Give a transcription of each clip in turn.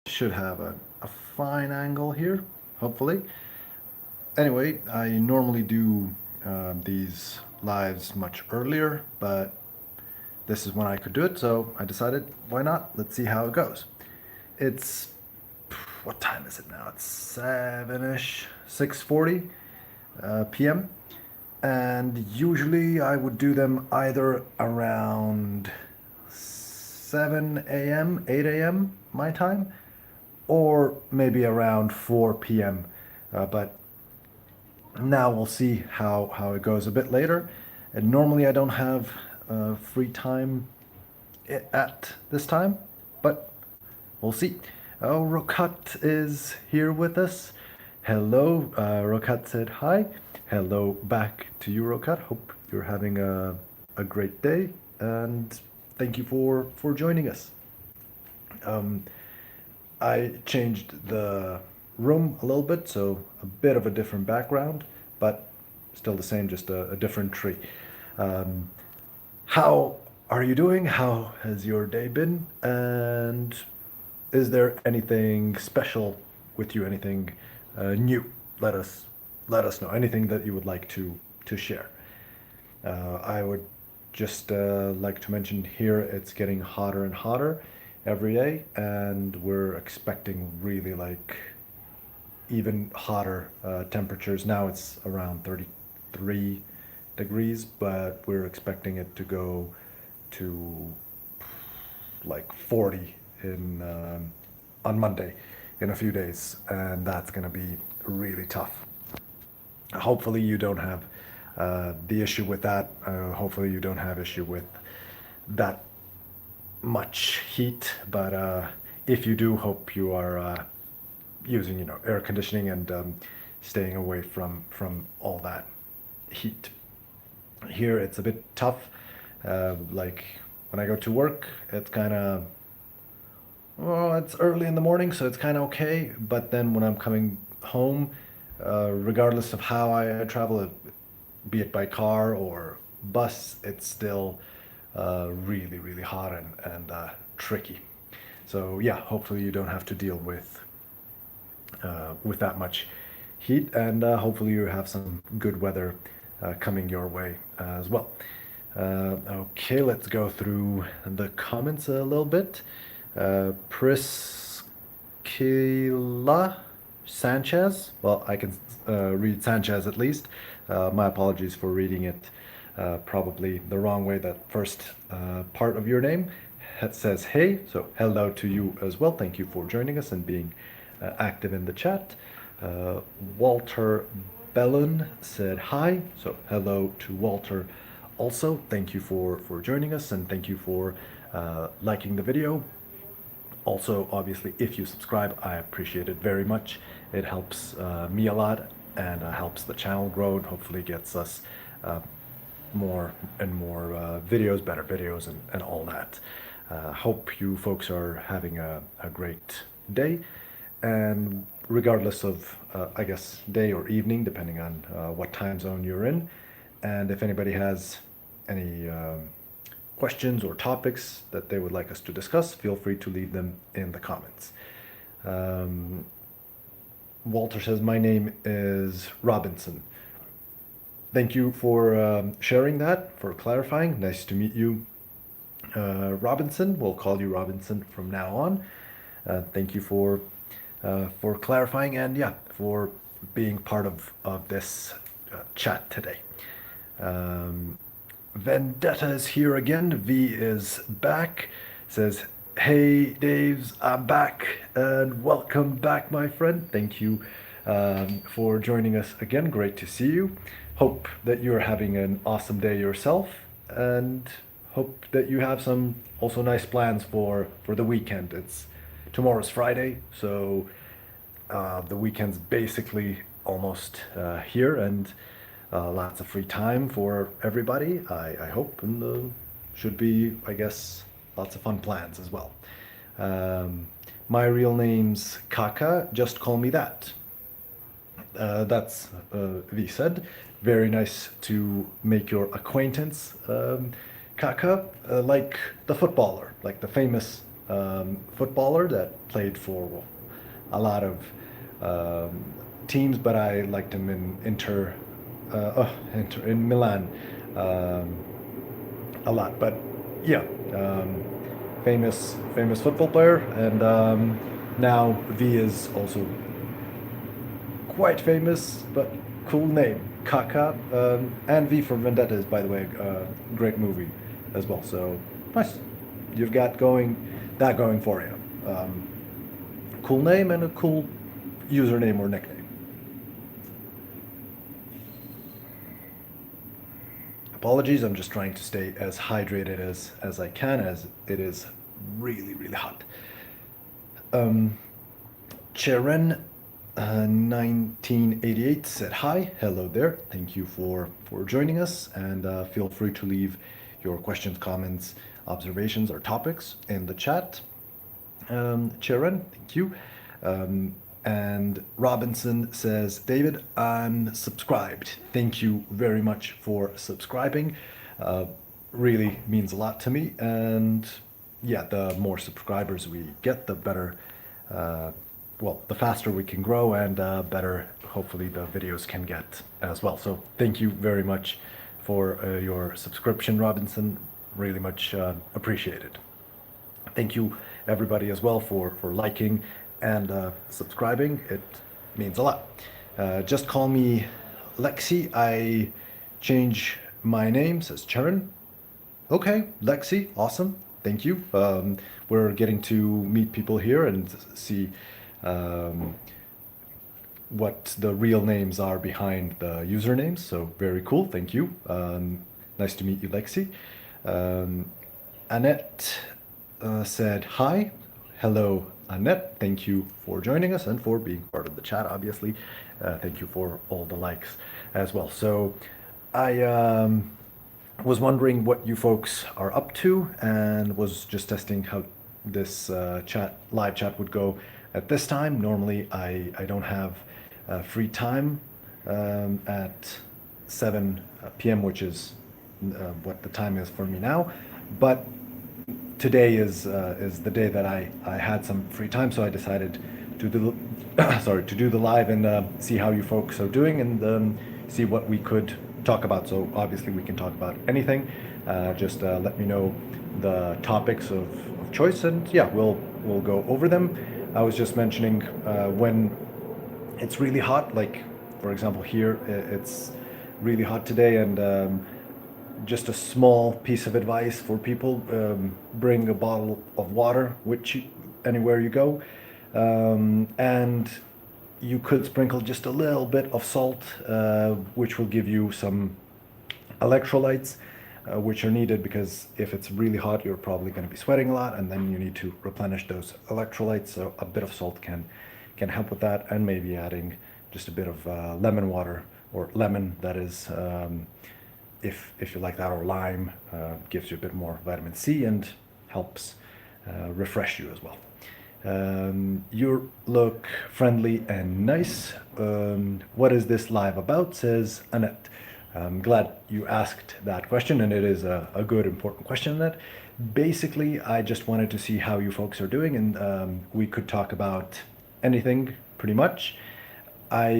Should have a fine angle here, hopefully. Anyway, I normally do these lives much earlier, but this is when I could do it, so I decided, why not? Let's see how it goes. It's, what time is it now? It's 7-ish, 6:40 p.m. And usually I would do them either around 7 a.m., 8 a.m. my time, or maybe around 4 p.m. But now we'll see how it goes a bit later. And normally I don't have free time at this time, but we'll see. Oh, Rokat is here with us. Hello, Rokat said hi. Hello back to you, Rokat. Hope you're having a great day, and thank you for joining us. I changed the room a little bit, so a bit of a different background, but still the same, just a different tree. How are you doing? How has your day been? And is there anything special with you? Anything new? Let us know. Anything that you would like to share. I would just like to mention here it's getting hotter and hotter every day, and we're expecting really like even hotter temperatures. Now it's around 33 degrees, but we're expecting it to go to like 40 in on Monday in a few days, and that's going to be really tough. Hopefully you don't have the issue with that. Hopefully you don't have issue with that much heat, but if you do, hope you are using air conditioning and staying away from all that heat. Here it's a bit tough. Like when I go to work, it's kind of, well, it's early in the morning, so it's kind of okay. But then when I'm coming home, regardless of how I travel, be it by car or bus, it's still really, really hot and tricky. So yeah, hopefully you don't have to deal with that much heat, and hopefully you have some good weather coming your way as well. Okay, let's go through the comments a little bit. Priscilla Sanchez. Well, I can read Sanchez at least. My apologies for reading it probably the wrong way. That first part of your name says hey, so hello to you as well. Thank you for joining us and being active in the chat. Walter Bellin said hi, so hello to Walter also. Thank you for joining us, and thank you for liking the video. Also, obviously, if you subscribe, I appreciate it very much. It helps me a lot, and helps the channel grow, and hopefully gets us more and more videos, better videos, and all that. Hope you folks are having a great day, and regardless of, I guess, day or evening, depending on what time zone you're in. And if anybody has any questions or topics that they would like us to discuss, feel free to leave them in the comments. Walter says, my name is Robinson. Thank you for sharing that, for clarifying. Nice to meet you, Robinson. We'll call you Robinson from now on. Thank you for clarifying, and yeah, for being part of this chat today. Vendetta is here again. V is back. Says, hey, Daves, I'm back, and welcome back, my friend. Thank you for joining us again. Great to see you. Hope that you're having an awesome day yourself, and hope that you have some also nice plans for the weekend. Tomorrow's Friday, so the weekend's basically almost here, and lots of free time for everybody, I hope, and should be, I guess, lots of fun plans as well. My real name's Kaka, just call me that. That's V said. Very nice to make your acquaintance, Kaka, like the footballer, like the famous footballer that played for a lot of um, teams, but I liked him in in Milan um, a lot. But yeah, um, famous football player, and now V is also quite famous, but cool name, Kaka. And V for Vendetta is, by the way, a great movie as well. So nice. You've got going for you. Cool name and a cool username or nickname. Apologies, I'm just trying to stay as hydrated as I can, as it is really hot. Cheren 1988 said hi, hello there. Thank you for joining us, and feel free to leave your questions, comments, observations, or topics in the chat. Cheren, thank you. And Robinson says, David, I'm subscribed. Thank you very much for subscribing. Really means a lot to me. And yeah, the more subscribers we get, the better, well, the faster we can grow, and better, hopefully, the videos can get as well. So thank you very much for your subscription, Robinson. Really much appreciated. Thank you, everybody, as well, for liking and subscribing. It means a lot. Just call me Lexi. I change my name, says Charon. Okay, Lexi, awesome. Thank you. We're getting to meet people here and see um, what the real names are behind the usernames. So very cool. Thank you. Nice to meet you, Lexi. Annette said hi. Hello, Annette. Thank you for joining us and for being part of the chat, obviously. Thank you for all the likes as well. So I was wondering what you folks are up to, and was just testing how this live chat would go at this time. Normally, I don't have free time at 7 p.m., which is what the time is for me now. But today is the day that I had some free time, so I decided to do to do the live and see how you folks are doing, and see what we could talk about. So obviously we can talk about anything. Just let me know the topics of choice, and yeah, we'll go over them. I was just mentioning when it's really hot, like for example here, it's really hot today, and just a small piece of advice for people: bring a bottle of water with you anywhere you go, and you could sprinkle just a little bit of salt, which will give you some electrolytes, which are needed, because if it's really hot, you're probably going to be sweating a lot, and then you need to replenish those electrolytes. So a bit of salt can help with that, and maybe adding just a bit of lemon water, or lemon, that is, if you like that, or lime, gives you a bit more vitamin C and helps refresh you as well. You look friendly and nice. What is this live about, says Annette. I'm glad you asked that question, and it is a good, important question, Annette. Basically, I just wanted to see how you folks are doing, and we could talk about anything, pretty much. I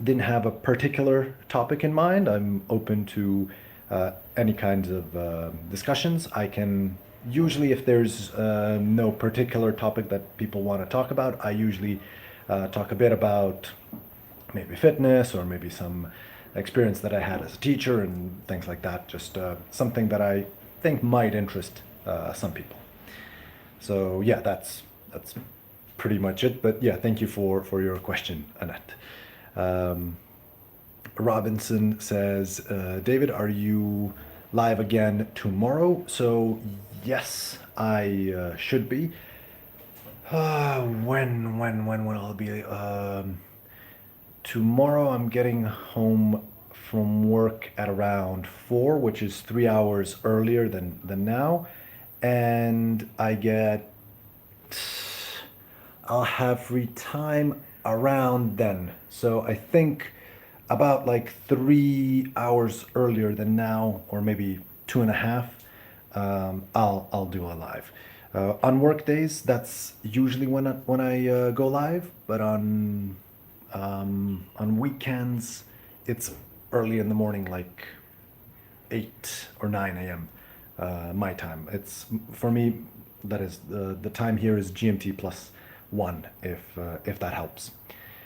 didn't have a particular topic in mind. I'm open to any kinds of discussions. I can usually, if there's no particular topic that people want to talk about, I usually talk a bit about maybe fitness, or maybe some experience that I had as a teacher and things like that. Just something that I think might interest some people. So yeah, that's pretty much it. But yeah, thank you for your question, Annette. Robinson says, David, are you live again tomorrow? So yes, I should be. When will it be? Tomorrow I'm getting home from work at around 4, which is 3 hours earlier than now, and I'll have free time around then. So I think about like 3 hours earlier than now, or maybe 2.5. I'll do a live. On work days, that's usually when I go live. But on weekends, it's early in the morning, like 8 or 9 a.m. My time. It's for me. That is the time here is GMT +1, if that helps.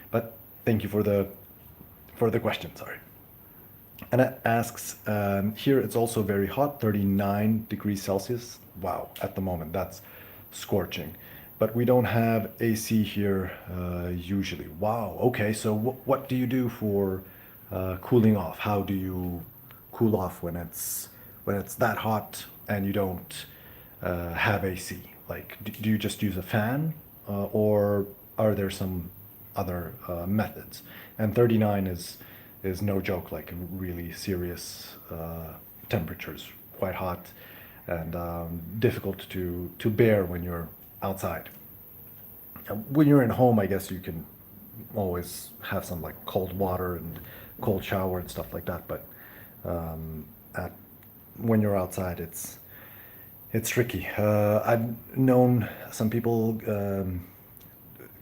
But thank you for the question. Sorry. And it asks, here it's also very hot, 39 degrees Celsius. Wow, at the moment, that's scorching. But we don't have AC here usually. Wow, okay, so what do you do for cooling off? How do you cool off when it's that hot and you don't have AC? Like, do you just use a fan, or are there some other methods? And 39 is no joke, like really serious temperatures, quite hot and difficult to bear when you're outside. When you're in home, I guess you can always have some like cold water and cold shower and stuff like that. But at when you're outside, it's tricky. I've known some people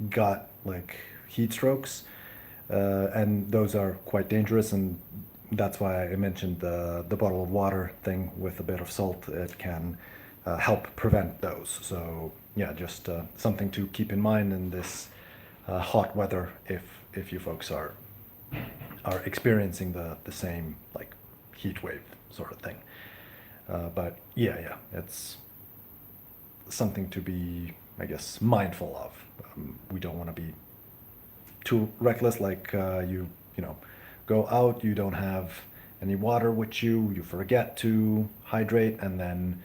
got like heat strokes, and those are quite dangerous. And that's why I mentioned the bottle of water thing with a bit of salt. It can help prevent those. So yeah, just something to keep in mind in this hot weather if you folks are experiencing the same like heat wave sort of thing. But yeah, it's something to be, I guess, mindful of. We don't want to be too reckless, like you know, go out, you don't have any water with you, you forget to hydrate, and then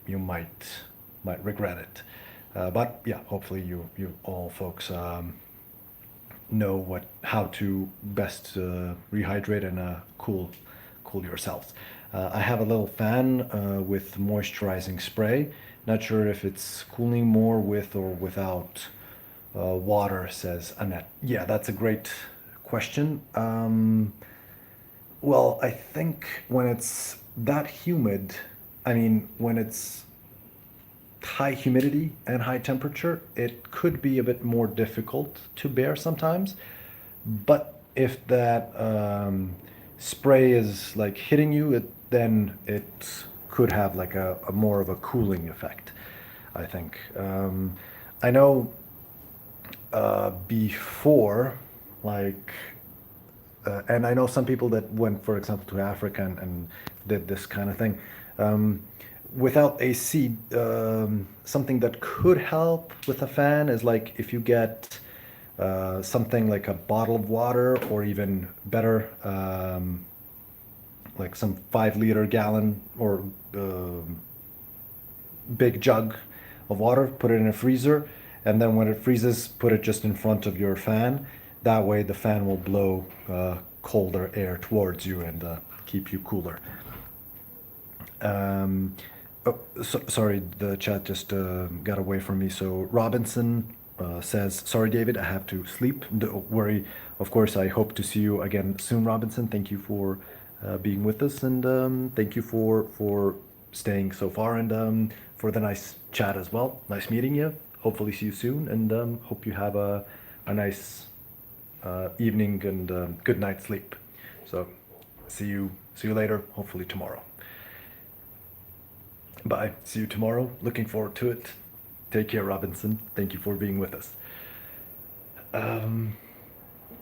you might regret it. But yeah, hopefully you all folks know how to best rehydrate and cool yourselves. I have a little fan with moisturizing spray. Not sure if it's cooling more with or without water, says Annette. Yeah, that's a great question. Well, I think when it's that humid, I mean, when it's high humidity and high temperature, it could be a bit more difficult to bear sometimes. But if that spray is like hitting you, then it could have like a more of a cooling effect, I think. I know before, like, and I know some people that went, for example, to Africa and did this kind of thing. Without AC, something that could help with a fan is like if you get something like a bottle of water, or even better, like some 5 liter gallon or big jug of water, put it in a freezer, and then when it freezes, put it just in front of your fan. That way, the fan will blow colder air towards you and keep you cooler. Oh, sorry, the chat just got away from me. So Robinson says, "Sorry, David, I have to sleep. Don't worry. Of course, I hope to see you again soon, Robinson. Thank you for being with us, and thank you for staying so far, and for the nice chat as well. Nice meeting you. Hopefully, see you soon, and hope you have a nice evening and good night's sleep. So, see you later. Hopefully tomorrow." Bye. See you tomorrow. Looking forward to it. Take care, Robinson. Thank you for being with us.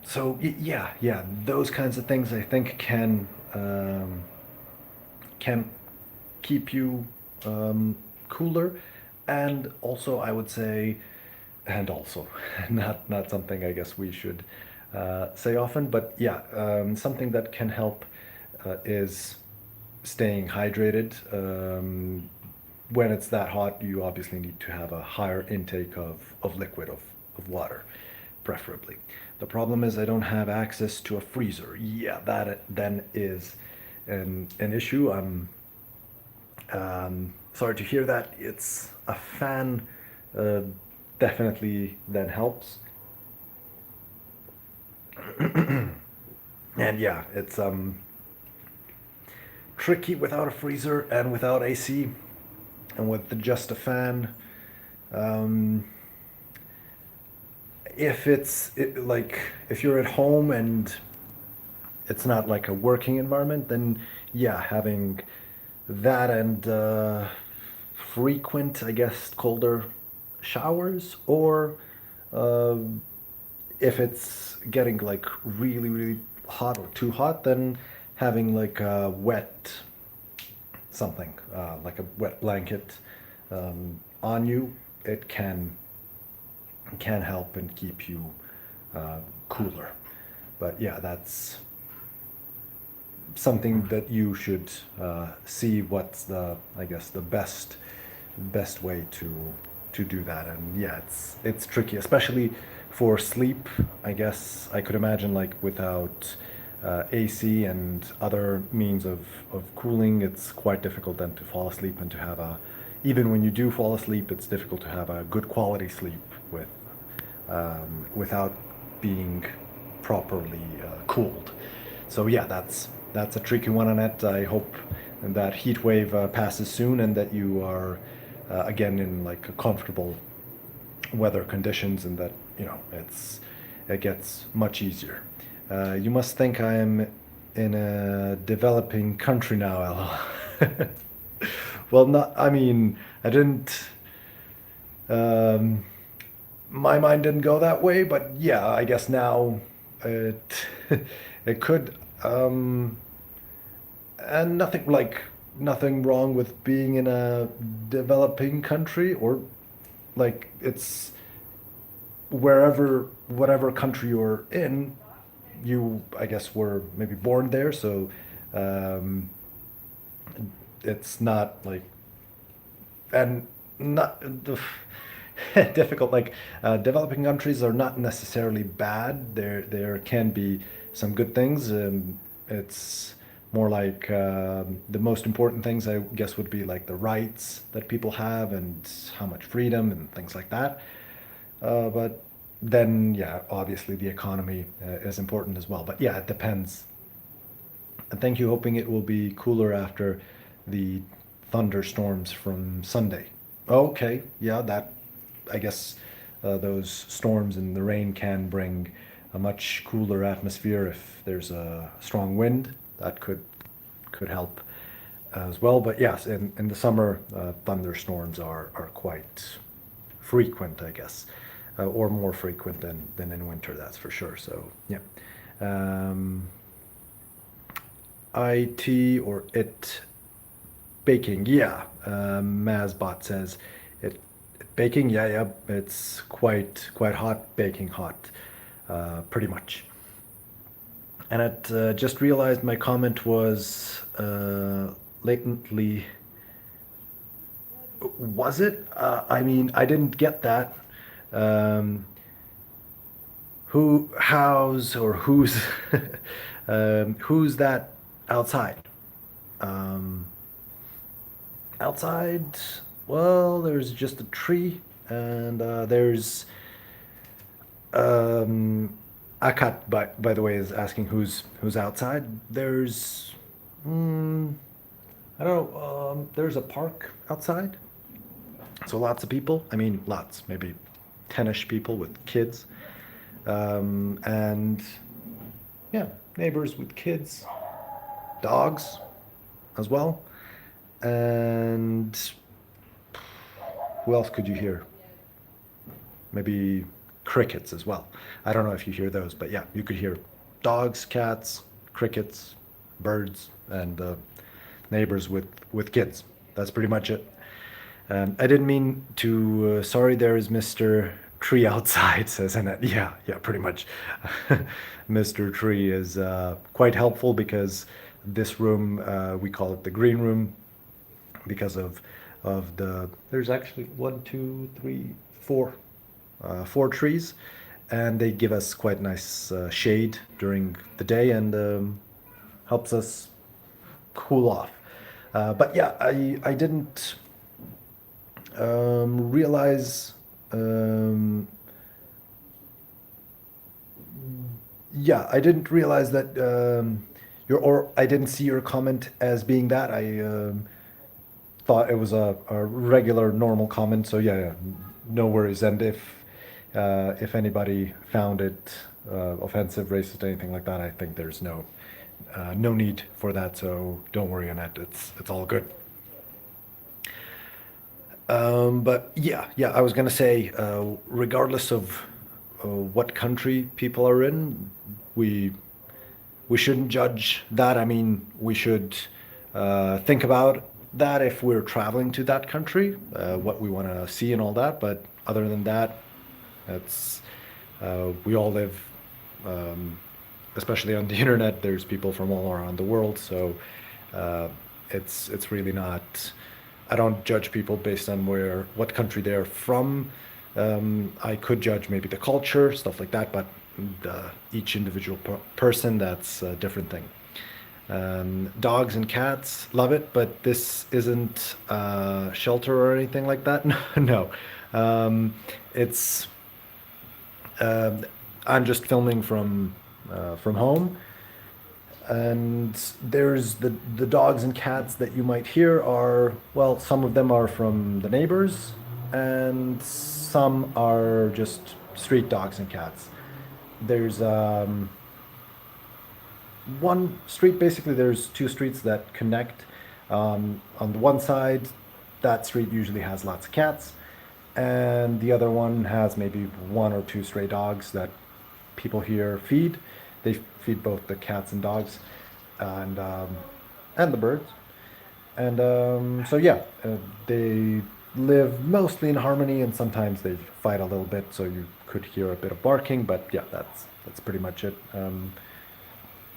So yeah, those kinds of things I think can keep you cooler, and also I would say, and also not something I guess we should say often, but yeah, something that can help is staying hydrated. When it's that hot, you obviously need to have a higher intake of liquid, of water, preferably. The problem is I don't have access to a freezer. Yeah, that then is an issue. I'm sorry to hear that. It's a fan, definitely then helps. And yeah, it's tricky without a freezer and without AC. And with just a fan, um, if like if you're at home and it's not like a working environment, then yeah, having that and frequent, I guess, colder showers, or uh, if it's getting like really, really hot or too hot, then having like a wet something, like a wet blanket on you, it can help and keep you uh, cooler. But yeah, that's something that you should see what's the, I guess, the best way to do that. And yeah, it's tricky, especially for sleep. I guess I could imagine like without AC and other means of cooling, it's quite difficult then to fall asleep and to have a, even when you do fall asleep, it's difficult to have a good quality sleep without being properly cooled. So yeah, that's a tricky one on it. I hope that heat wave passes soon and that you are again in like a comfortable weather conditions and that it gets much easier. You must think I am in a developing country now, Ella. Well, not. I mean, I didn't. Um, my mind didn't go that way, but yeah, I guess now it it could. And nothing wrong with being in a developing country, or like it's wherever whatever country you're in, you I guess were maybe born there, so um, it's not like, and not difficult. Like developing countries are not necessarily bad. There can be some good things. It's more like the most important things I guess would be like the rights that people have and how much freedom and things like that. But then yeah, obviously the economy is important as well. But yeah, it depends. And thank you. Hoping it will be cooler after the thunderstorms from Sunday. Okay, yeah, that I guess those storms and the rain can bring a much cooler atmosphere if there's a strong wind. That could help as well. But yes, in the summer, thunderstorms are quite frequent, I guess, or more frequent than in winter. That's for sure. So yeah. Um, IT or it baking, yeah. Mazbot says it baking, yeah, yeah. It's quite hot, baking hot, pretty much. And it just realized my comment was latently. Was it? I mean, I didn't get that. Um, or who's that outside? Um, Outside, well, there's just a tree, and there's um, Akat. By the way, is asking who's outside. There's I don't know. There's a park outside, so lots of people. I mean, lots, maybe 10ish people with kids, and yeah, neighbors with kids, dogs as well, and who else could you hear? Maybe crickets as well. I don't know if you hear those, but yeah, you could hear dogs, cats, crickets, birds, and neighbors with kids. That's pretty much it. I didn't mean to. Sorry, there is Mr. Tree outside, says Annette. Yeah, yeah, pretty much. Mr. Tree is quite helpful because this room, we call it the green room, because of the. There's actually one, two, three, four trees, and they give us quite nice shade during the day and helps us cool off. But yeah, I didn't realize. Yeah, I didn't realize that or I didn't see your comment as being that. I thought it was a regular, normal comment. So yeah, yeah, no worries. And if anybody found it offensive, racist, anything like that, I think there's no need for that. So don't worry on that. It's all good. But yeah, yeah, I was gonna say, regardless of what country people are in, we we shouldn't judge that. I mean, we should think about that if we're traveling to that country, what we want to see and all that. But other than that, it's we all live, um, especially on the internet. There's people from all around the world, so uh, it's really not. I don't judge people based on what country they're from. I could judge maybe the culture, stuff like that, but each individual person, that's a different thing. Dogs and cats, love it, but this isn't a shelter or anything like that. No, um, it's um I'm just filming from home, and there's the dogs and cats that you might hear are, well, some of them are from the neighbors, and some are just street dogs and cats. There's one street, basically there's two streets that connect. On the one side, that street usually has lots of cats, and the other one has maybe one or two stray dogs that people here feed. They feed both the cats and dogs, and and the birds. And so yeah, they live mostly in harmony, and sometimes they fight a little bit, so you could hear a bit of barking. But yeah, that's pretty much it.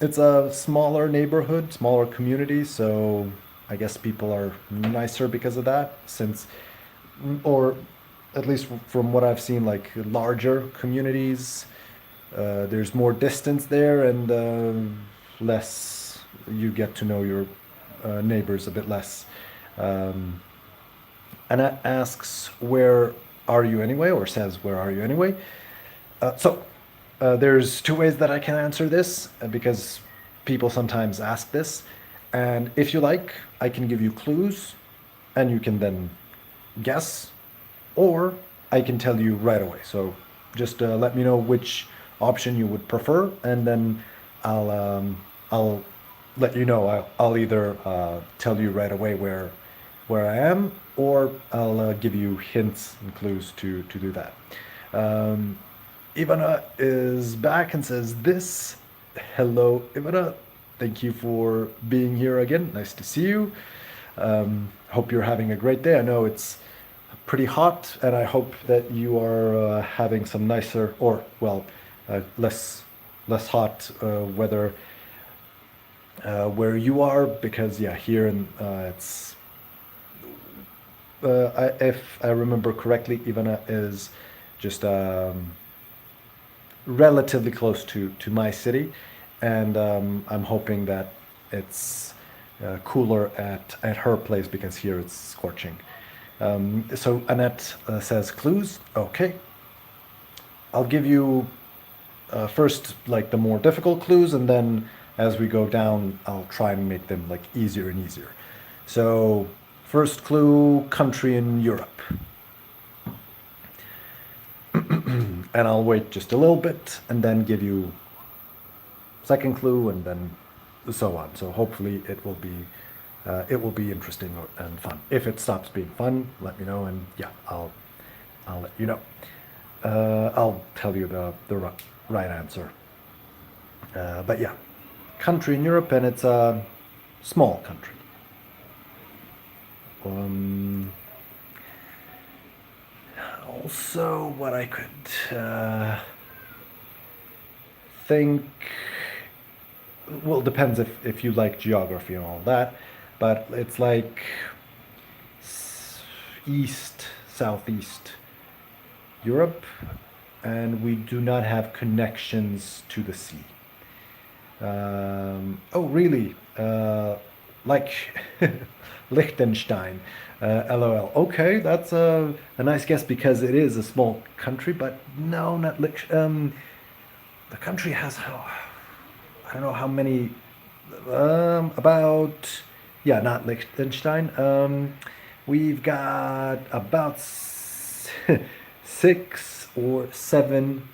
It's a smaller neighborhood, smaller community, so I guess people are nicer because of that. Since, or at least from what I've seen, like larger communities, there's more distance there, and less, you get to know your neighbors a bit less. Um, and it asks, where are you anyway, or says, where are you anyway? So there's two ways that I can answer this, because people sometimes ask this. And if you like, I can give you clues and you can then guess, or I can tell you right away. So just let me know which option you would prefer, and then I'll let you know. I'll either tell you right away where I am, or I'll give you hints and clues to do that. Um, Ivana is back and says this. Hello, Ivana. Thank you for being here again. Nice to see you. Hope you're having a great day. I know it's pretty hot, and I hope that you are having some nicer, or well, less hot weather where you are, because yeah, here in it's if I remember correctly, Ivana is just relatively close to my city, and I'm hoping that it's cooler at her place, because here it's scorching. So Annette says clues. Okay, I'll give you first like the more difficult clues, and then as we go down, I'll try and make them like easier and easier. So first clue: country in Europe. And I'll wait just a little bit and then give you second clue, and then so on. So hopefully it will be interesting and fun. If it stops being fun, let me know, and yeah, I'll let you know. I'll tell you the right answer. But yeah, country in Europe, and it's a small country. Um, Also, what I could think, well, depends if you like geography and all that, but it's like east, southeast Europe, and we do not have connections to the sea. Oh, really? Like Liechtenstein. LOL. Okay, that's a nice guess, because it is a small country, but no, not the country has how, I don't know how many, about, yeah, not Liechtenstein. We've got about 6 or 7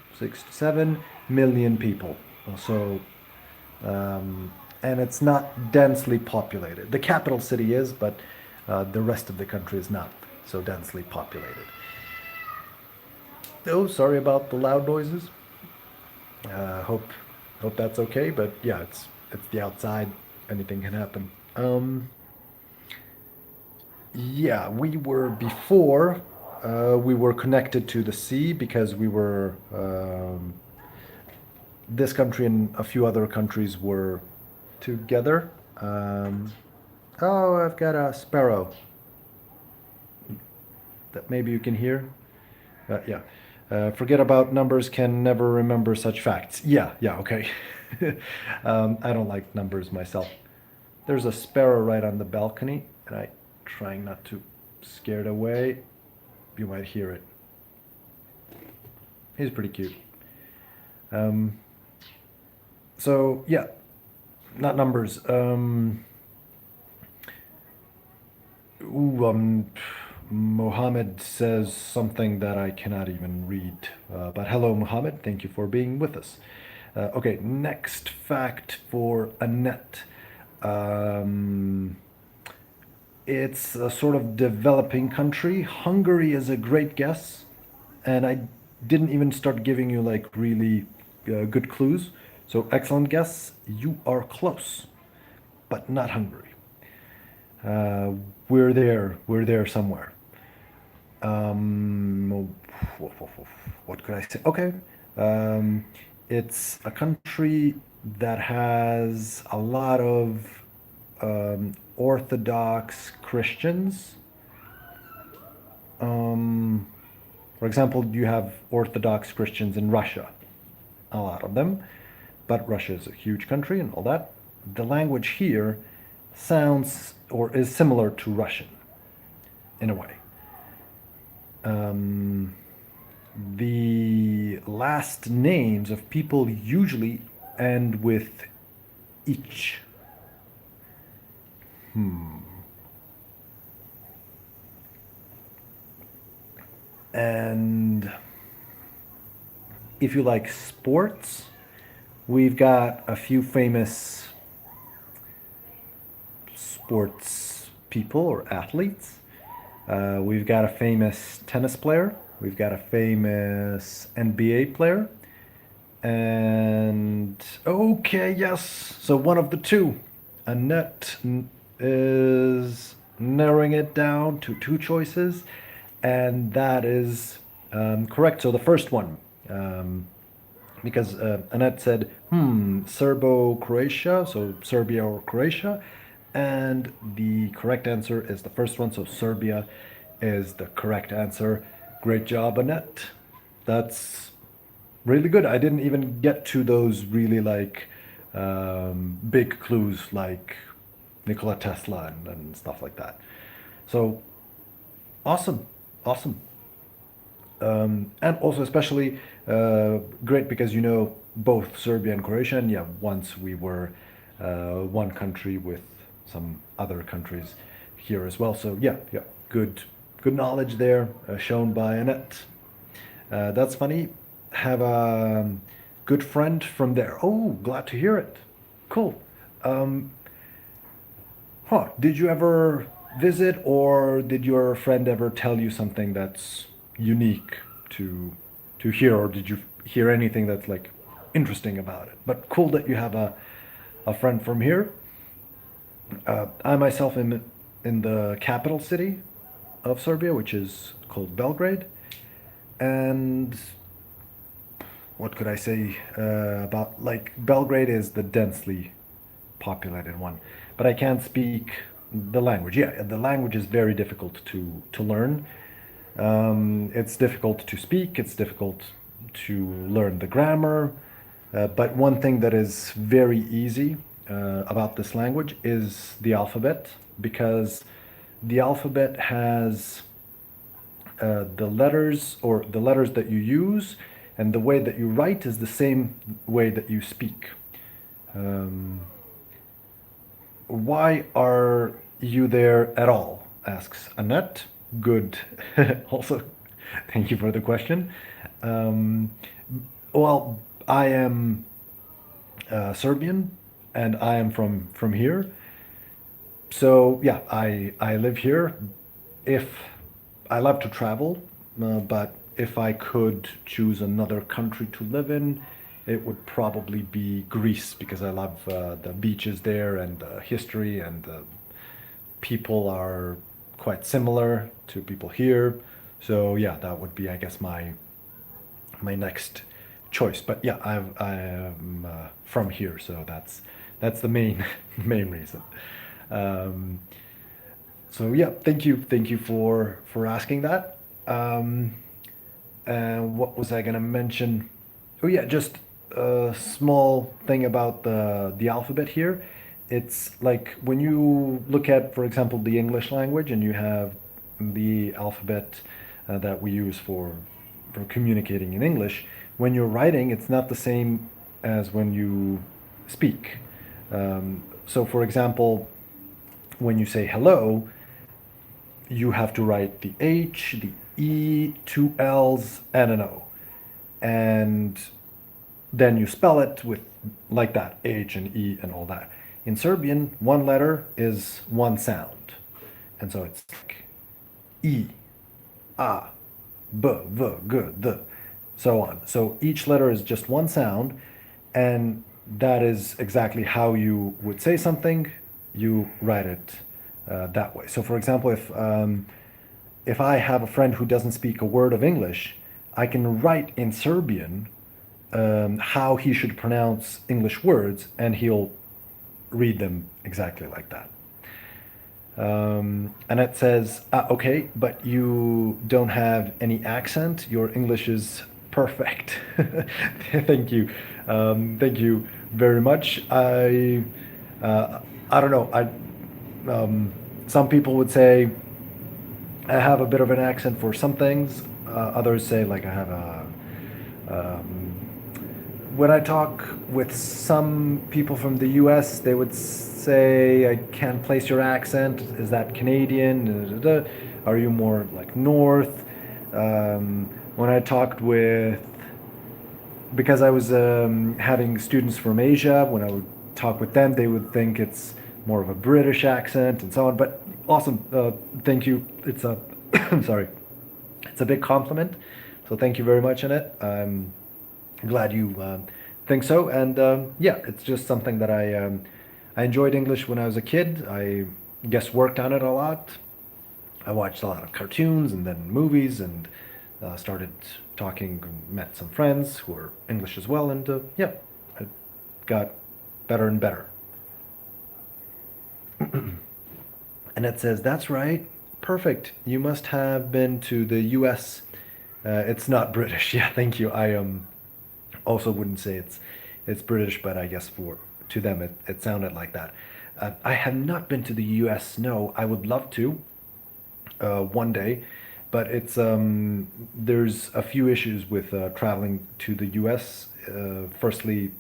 million people. So, and it's not densely populated. The capital city is, but the rest of the country is not so densely populated. Oh, sorry about the loud noises. Hope that's okay. But yeah, it's the outside. Anything can happen. Yeah, we were before. We were connected to the sea because we were. This country and a few other countries were together. Um, oh, I've got a sparrow that maybe you can hear. Yeah. Forget about numbers, can never remember such facts. Yeah, yeah, okay. I don't like numbers myself. There's a sparrow right on the balcony, and I'm trying not to scare it away. You might hear it. He's pretty cute. Um, so, yeah, not numbers. Ooh, Mohammed says something that I cannot even read. But hello, Mohammed. Thank you for being with us. Okay, next fact for Annette. Um, it's a sort of developing country. Hungary is a great guess, and I didn't even start giving you like really good clues. So excellent guess. You are close, but not Hungary. Uh, we're there. We're there somewhere. Um, what could I say? Okay. Um, it's a country that has a lot of Orthodox Christians. Um, for example, you have Orthodox Christians in Russia, a lot of them, but Russia is a huge country and all that. The language here sounds or is similar to Russian in a way. Um, the last names of people usually end with ich. And if you like sports, we've got a few famous sports people or athletes. We've got a famous tennis player. We've got a famous NBA player. And okay, yes. So one of the two. Annette is narrowing it down to two choices, and that is correct. So the first one, because Annette said, Serbo-Croatia, so Serbia or Croatia, and the correct answer is the first one. So Serbia is the correct answer. Great job, Annette. That's really good. I didn't even get to those really like big clues like Nikola Tesla and stuff like that. So awesome, awesome. And also especially great because you know both Serbia and Croatia. And yeah, once we were one country with some other countries here as well. So yeah, yeah, good knowledge there shown by Annette. That's funny. Have a good friend from there. Oh, glad to hear it. Cool. Um, Did you ever visit, or did your friend ever tell you something that's unique to hear, or did you hear anything that's like interesting about it? But cool that you have a friend from here. I myself am in the capital city of Serbia, which is called Belgrade, and what could I say about like Belgrade is the densely populated one, but I can't speak the language. Yeah, the language is very difficult to learn. It's difficult to speak. It's difficult to learn the grammar. But one thing that is very easy about this language is the alphabet, because the alphabet has the letters or the letters that you use, and the way that you write is the same way that you speak. Um, why are you there at all? asks Annette. Good. Also, thank you for the question. Um, well, I am Serbian, and I am from here. So yeah, I live here. If I love to travel, but if I could choose another country to live in, it would probably be Greece because I love the beaches there and the history, and the people are quite similar to people here. So yeah, that would be, I guess, my next choice. But yeah, I am from here, so that's the main main reason. Um, so yeah, thank you for asking that. Um, and what was I gonna mention? Oh yeah, just a small thing about the alphabet here. It's like when you look at, for example, the English language, and you have the alphabet that we use for communicating in English. When you're writing, it's not the same as when you speak. So, for example, when you say hello, you have to write the H, the E, two L's, and an O. And then you spell it with like that, H and E and all that. In Serbian, one letter is one sound. And so it's like E, A, B, V, G, D, so on. So each letter is just one sound, and that is exactly how you would say something. You write it that way. So, for example, if I have a friend who doesn't speak a word of English, I can write in Serbian how he should pronounce English words, and he'll read them exactly like that. And it says, okay, but you don't have any accent. Your English is perfect. Thank you. Thank you very much. I don't know. Some people would say I have a bit of an accent for some things. Others say like I have a when I talk with some people from the US, they would say, I can't place your accent. Is that Canadian? Da, da, da. Are you more like North? When I talked with, because I was having students from Asia, when I would talk with them, they would think it's more of a British accent and so on. But awesome. Thank you. It's a, I'm sorry. It's a big compliment. So thank you very much, Annette. Glad you think so. And yeah, it's just something that I enjoyed English when I was a kid. I guess worked on it a lot. I watched a lot of cartoons and then movies, and started talking, met some friends who are English as well. And yeah, it got better and better. And it says, that's right. Perfect. You must have been to the US. It's not British. Yeah, thank you. I also wouldn't say it's British, but I guess for to them it sounded like that. I have not been to the U.S. No, I would love to one day, but it's there's a few issues with traveling to the U.S. Firstly,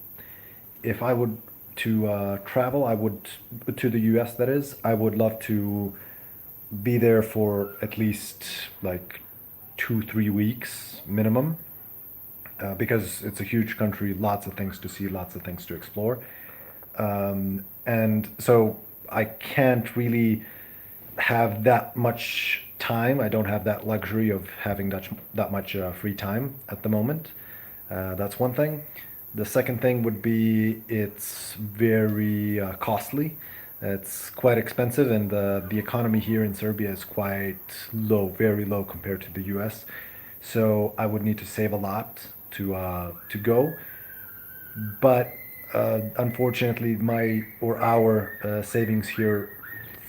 if I would to travel, I would to the U.S. That is, I would love to be there for at least like 2 3 weeks minimum, because it's a huge country, lots of things to see, lots of things to explore. And so I can't really have that much time. I don't have that luxury of having that much free time at the moment. That's one thing. The second thing would be it's very costly. It's quite expensive, and the economy here in Serbia is quite low, very low compared to the U.S. So I would need to save a lot to go. But unfortunately, my or our savings here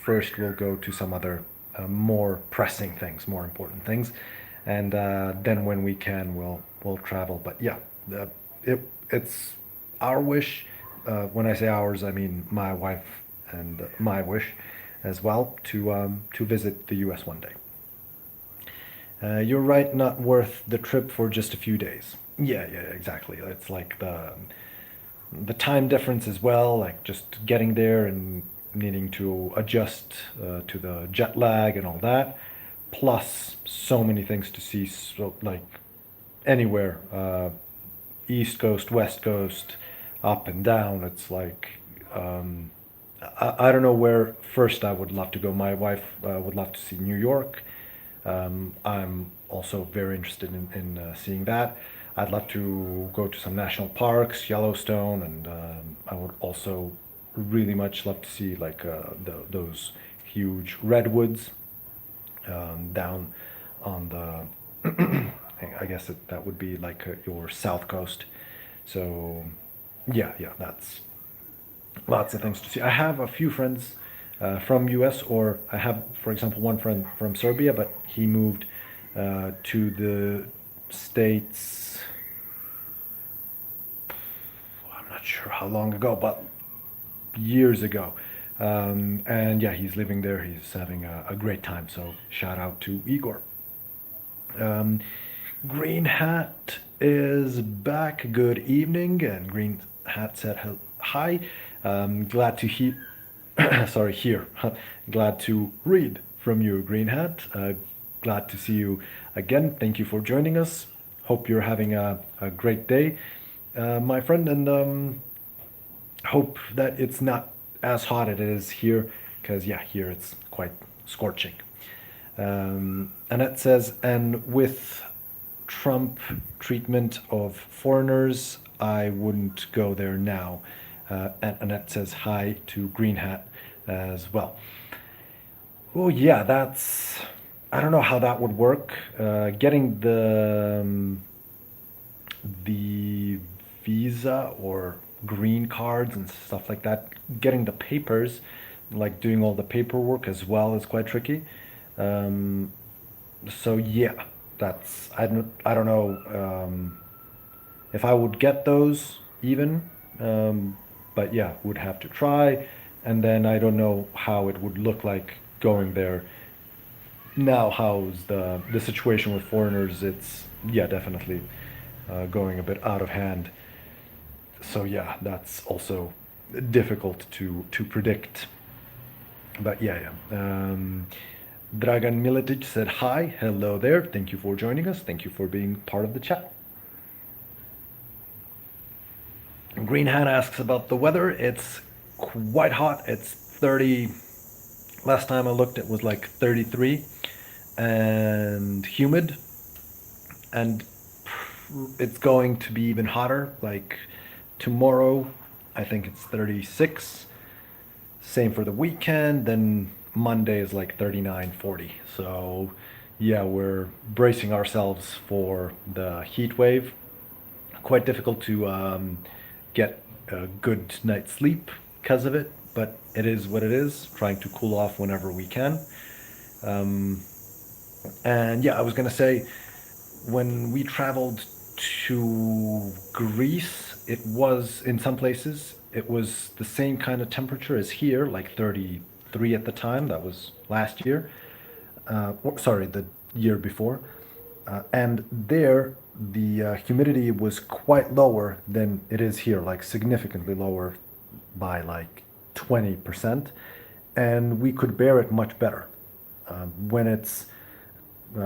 first will go to some other more pressing things, more important things, and then when we can, we'll travel. But yeah, uh, it's our wish. When I say ours, I mean my wife and my wish as well to visit the U.S. one day. You're right, not worth the trip for just a few days. Yeah, yeah, exactly. It's like the time difference as well, like just getting there and needing to adjust to the jet lag and all that, plus so many things to see, so like anywhere, East Coast, West Coast, up and down. It's like I don't know where first I would love to go. My wife would love to see New York. I'm also very interested in seeing that. I'd love to go to some national parks, Yellowstone, and I would also really much love to see like those huge redwoods down on the. I guess that would be like your south coast. So yeah, yeah, that's lots of things to see. I have a few friends from US, or I have, for example, one friend from Serbia, but he moved to the States. I'm not sure how long ago, but years ago. And yeah, he's living there. He's having a great time. So shout out to Igor. Um, Green Hat is back. Good evening. And Green Hat said hi. Glad to sorry, hear. Glad to read from you, Green Hat. Glad to see you again. Thank you for joining us. Hope you're having a great day, my friend, and hope that it's not as hot as it is here, because yeah, here it's quite scorching. Annette says, and with Trump treatment of foreigners, I wouldn't go there now. And Annette says hi to Green Hat as well. Oh yeah, that's. I don't know how that would work. Getting the visa or green cards and stuff like that, getting the papers, like doing all the paperwork as well is quite tricky. Um, so yeah, that's I don't know if I would get those even, but yeah, would have to try, and then I don't know how it would look like going there. Now, how's the situation with foreigners? It's yeah, definitely going a bit out of hand. So yeah, that's also difficult to predict. But yeah, yeah. Dragan Miletic said hi, hello there. Thank you for joining us. Thank you for being part of the chat. Green Hat asks about the weather. It's quite hot. It's 30. Last time I looked, it was like 33 and humid. And it's going to be even hotter. Like tomorrow, I think it's 36. Same for the weekend. Then Monday is like 39, 40. So yeah, we're bracing ourselves for the heat wave. Quite difficult to get a good night's sleep because of it, but it is what it is. Trying to cool off whenever we can. Um, and yeah, I was gonna say, when we traveled to Greece, it was in some places it was the same kind of temperature as here, like 33 at the time. That was last year. Sorry, the year before. And there, the humidity was quite lower than it is here, like significantly lower by like 20%. And we could bear it much better. When it's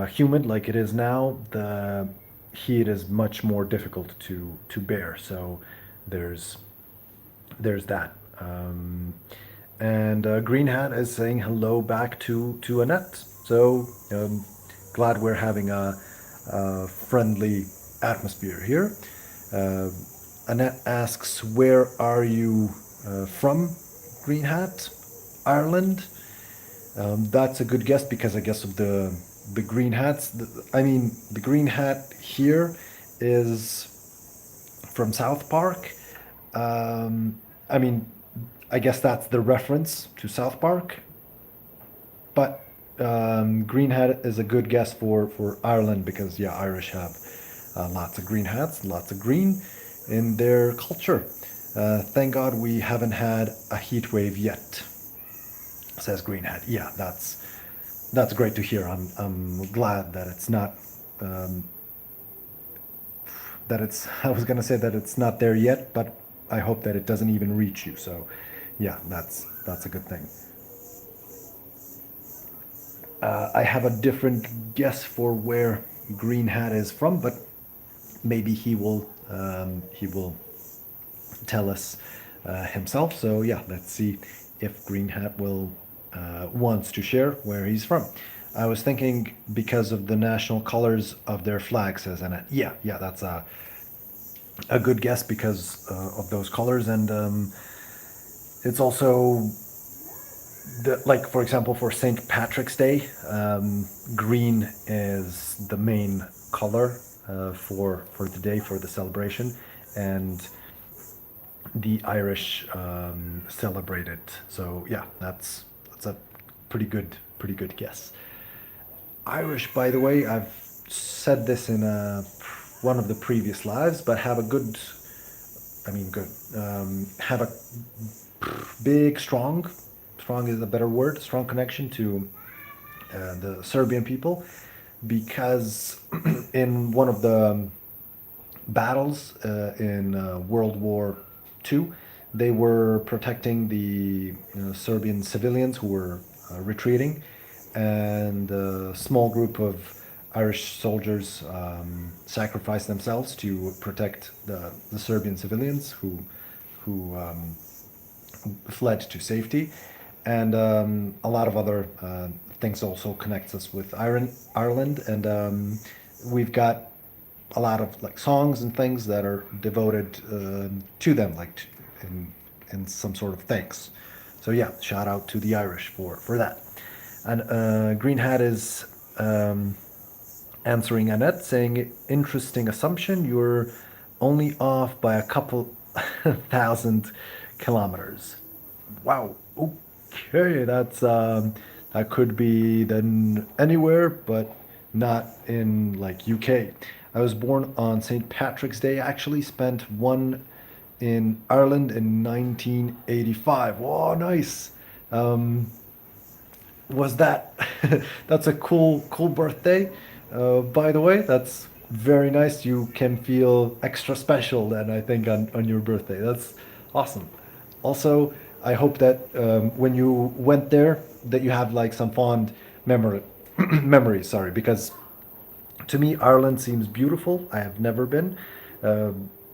humid like it is now, the heat is much more difficult to bear. So there's there's that. And Green Hat is saying hello back to Annette. So glad we're having a friendly atmosphere here. Uh, Annette asks, "Where are you from, Green Hat? Ireland?" That's a good guess because I guess of the green hats. I mean, the green hat here is from South Park. I mean, I guess that's the reference to South Park. But green hat is a good guess for Ireland because yeah, Irish have lots of green hats, lots of green in their culture. Thank God we haven't had a heat wave yet, says Green Hat. Yeah, that's great to hear. I'm glad that it's not that it's. I was gonna say that it's not there yet, but I hope that it doesn't even reach you. So, Yeah, that's a good thing. I have a different guess for where Green Hat is from, but maybe he will tell us himself. So yeah, let's see if Green Hat will wants to share where he's from. I was thinking because of the national colors of their flag, says Annette. Yeah, yeah, that's a good guess because of those colors, and it's also like for example for St. Patrick's Day, green is the main color for the day for the celebration, and the Irish celebrate it. So yeah, that's a pretty good guess. Irish, by the way, I've said this in one of the previous lives, but have a good, I mean good, have a big, strong is a better word, strong connection to the Serbian people, because in one of the battles in World War II, they were protecting the Serbian civilians who were retreating, and a small group of Irish soldiers sacrificed themselves to protect the Serbian civilians who fled to safety, and a lot of other things also connects us with Ireland, and we've got a lot of like songs and things that are devoted to them, like in some sort of thanks. So yeah, shout out to the Irish for that. And Green Hat is answering Annette, saying, "Interesting assumption. You're only off by a couple thousand kilometers." Wow. Okay, that could be then anywhere, but not in like UK. I was born on St. Patrick's Day. Actually, spent one in Ireland in 1985. Oh, nice. Um, was that? That's a cool birthday. By the way, that's very nice. You can feel extra special then, I think, on your birthday. That's awesome. Also, I hope that when you went there, that you have like some fond memory memories. Sorry, because to me, Ireland seems beautiful. I have never been.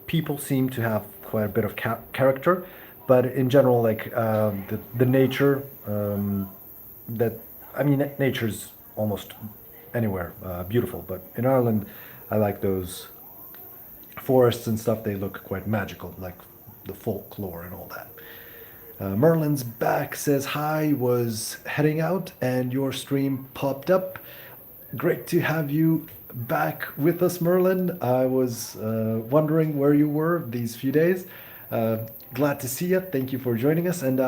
People seem to have quite a bit of character, but in general, like the nature that I mean, nature's almost anywhere beautiful, but in Ireland, I like those forests and stuff. They look quite magical, like the folklore and all that. Merlin's back, says hi, was heading out and your stream popped up. Great to have you back with us, Merlin. I was wondering where you were these few days. Glad to see you. Thank you for joining us. And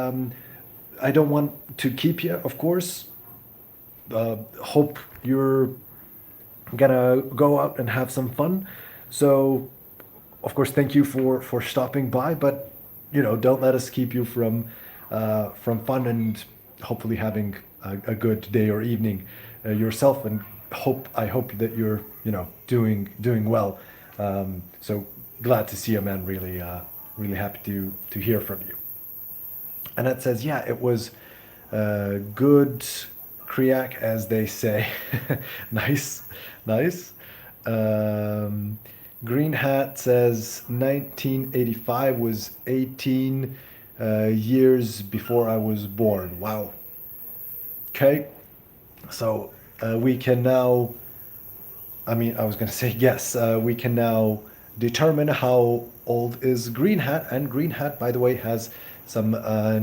I don't want to keep you, of course. Hope you're gonna go out and have some fun. So, of course, thank you for stopping by. But don't let us keep you from fun and hopefully having a good day or evening yourself. And I hope that you're doing well. So glad to see you, man. Really happy to hear from you. And it says, yeah, it was good Kriak, as they say. Nice, nice. Um, Green Hat says 1985 was 18 years before I was born. Wow. Okay. So we can now, I mean, I was going to say yes, we can now determine how old is Green Hat. And Green Hat, by the way, has some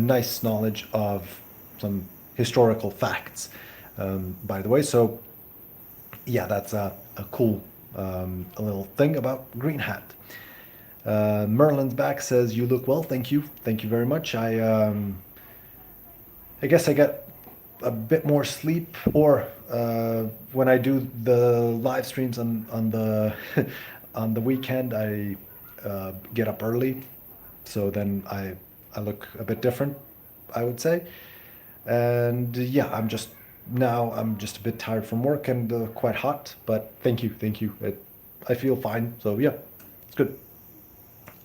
nice knowledge of some historical facts, by the way. So, yeah, that's a cool a little thing about Green Hat. Merlin's back, says, "You look well. Thank you. Thank you very much. I guess I get a bit more sleep, or when I do the live streams on the on the weekend, I get up early, so then I look a bit different, I would say. And yeah, I'm just a bit tired from work and quite hot, but thank you. I feel fine, so yeah, it's good.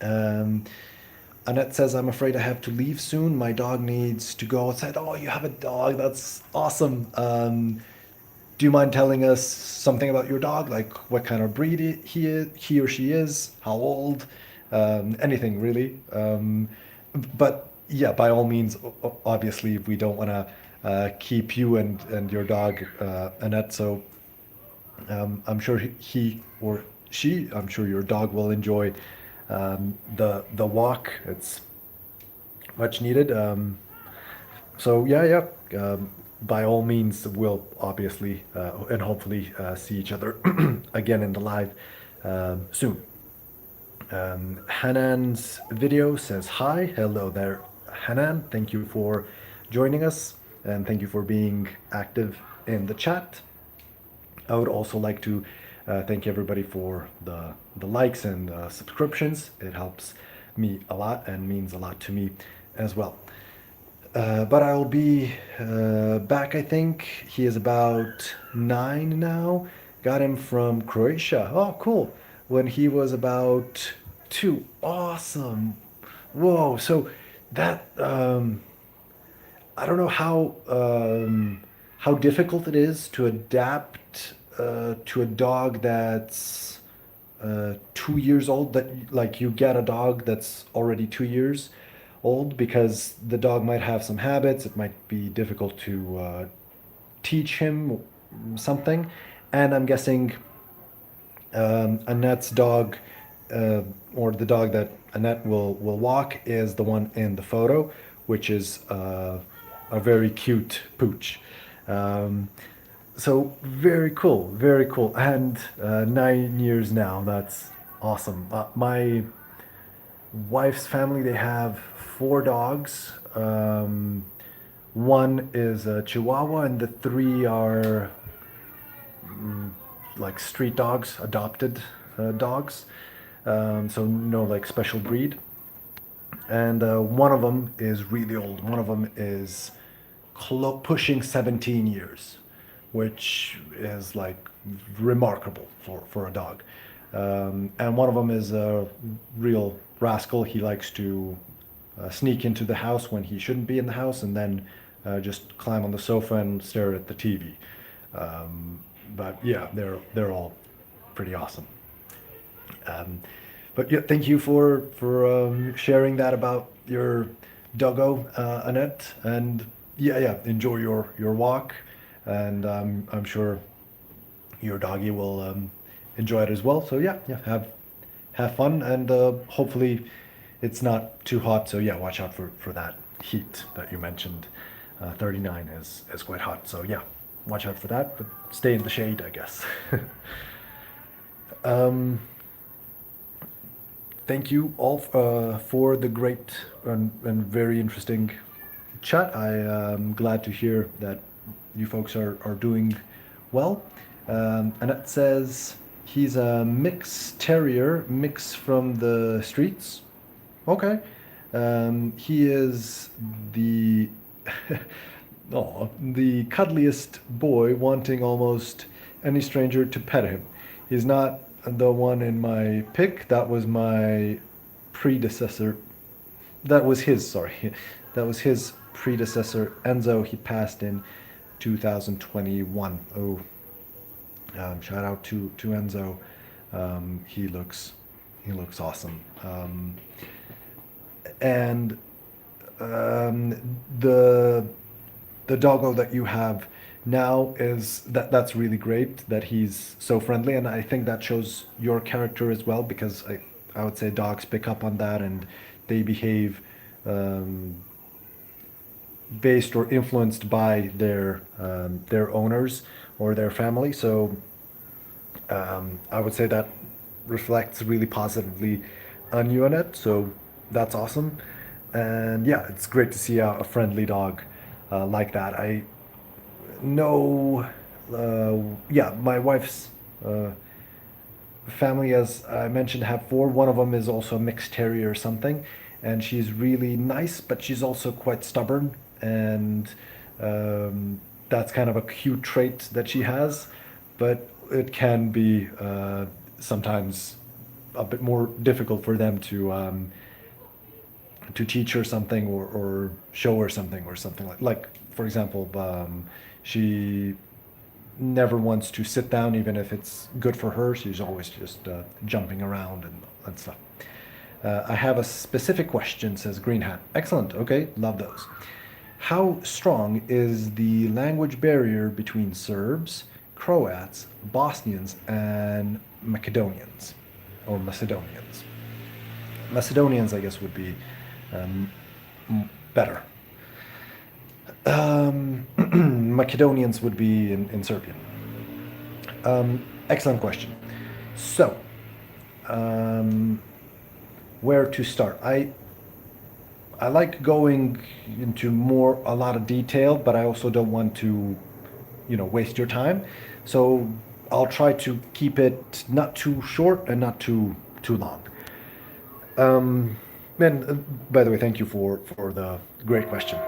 Um, Annette says, I'm afraid I have to leave soon. My dog needs to go outside. Oh, you have a dog. That's awesome. Do you mind telling us something about your dog? Like what kind of breed he or she is, how old, anything really. But yeah, by all means, obviously, we don't want to keep you and your dog, Annette. So I'm sure he or she, I'm sure your dog will enjoy the walk. It's much needed. So yeah, yeah. By all means, we'll obviously and hopefully see each other again in the live soon. Hanan's video says hi. Hello there, Hanan. Thank you for joining us and thank you for being active in the chat. I would also like to thank everybody for the likes and subscriptions. It helps me a lot and means a lot to me as well. But I'll be back, I think. He is about 9 now. Got him from Croatia. Oh, cool. When he was about 2. Awesome. Whoa. So that, I don't know how difficult it is to adapt to a dog that's 2 years old. That like you get a dog that's already 2 years old because the dog might have some habits. It might be difficult to teach him something, and I'm guessing Annette's dog, uh, or the dog that Annette will walk, is the one in the photo, which is a very cute pooch. Um, so very cool, very cool, and 9 years now. That's awesome. My wife's family, they have 4 dogs. One is a Chihuahua, and the 3 are like street dogs, adopted dogs. So no like special breed. And one of them is really old. One of them is pushing 17 years, which is like remarkable for a dog. And one of them is a real rascal. He likes to sneak into the house when he shouldn't be in the house and then just climb on the sofa and stare at the TV. But yeah, they're all pretty awesome. Um, but yeah, thank you for sharing that about your doggo, Annette. And yeah, yeah, enjoy your walk, and I'm sure your doggy will enjoy it as well. So yeah, yeah, have fun, and hopefully it's not too hot. So yeah, watch out for that heat that you mentioned. 39 is quite hot. So yeah, watch out for that, but stay in the shade, I guess. um, Thank you all for the great and very interesting chat. I am glad to hear that you folks are doing well. Annette says he's a mix terrier, mix from the streets. Okay. He is the oh, the cuddliest boy, wanting almost any stranger to pet him. He's not the one in my pick. That was my predecessor. That was his, sorry. That was his predecessor, Enzo. He passed in 2021. Oh, shout out to Enzo. He looks awesome. And the doggo that you have now is that's really great that he's so friendly, and I think that shows your character as well, because I would say dogs pick up on that and they behave um, based or influenced by their owners or their family. So I would say that reflects really positively on you, Annette. So that's awesome. And yeah, it's great to see a friendly dog like that. I know, yeah, my wife's uh, family, as I mentioned, have 4. One of them is also a mixed terrier or something, and she's really nice, but she's also quite stubborn, and that's kind of a cute trait that she has, but it can be sometimes a bit more difficult for them teach her something or show her something or something like for example, she never wants to sit down even if it's good for her. She's always just jumping around and stuff. I have a specific question, says Green Hat. Excellent. Okay, love those. How strong is the language barrier between Serbs, Croats, Bosnians, and Macedonians? Or Macedonians? Macedonians, I guess, would be um, better. Macedonians would be in Serbian. Excellent question. So, um, where to start? I like going into a lot of detail, but I also don't want to, waste your time. So I'll try to keep it not too short and not too long. And by the way, thank you for the great question.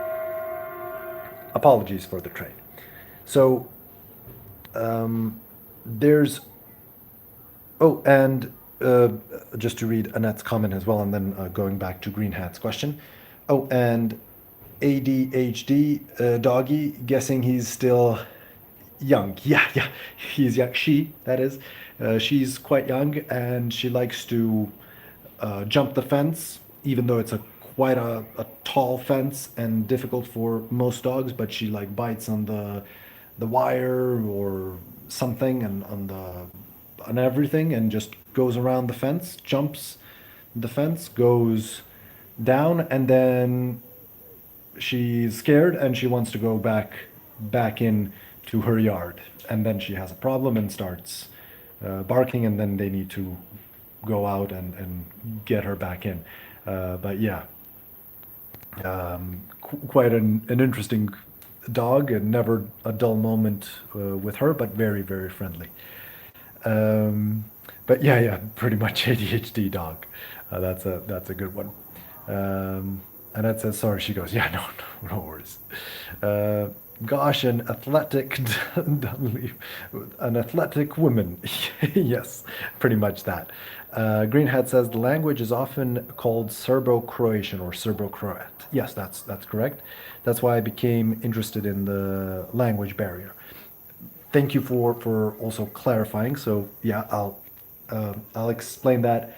Apologies for the trade. So there's oh, and just to read Annette's comment as well, and then going back to Green Hat's question. Oh, and ADHD doggy, guessing he's still young. Yeah, yeah, he's young. She, that is, she's quite young, and she likes to jump the fence, even though it's quite a tall fence and difficult for most dogs. But she like bites on the wire or something, and on everything, and just goes around the fence, jumps the fence, goes down, and then she's scared and she wants to go back in to her yard, and then she has a problem and starts barking, and then they need to go out and get her back in. But yeah, quite an interesting dog, and never a dull moment with her, but very, very friendly. Um, but yeah, yeah, pretty much ADHD dog. That's a good one. And that says sorry. She goes, yeah, no worries. Uh, Gosh, an athletic woman. Yes, pretty much that. Green Hat says the language is often called Serbo-Croatian or Serbo-Croat. Yes, that's correct. That's why I became interested in the language barrier. Thank you for also clarifying. So yeah, I'll explain that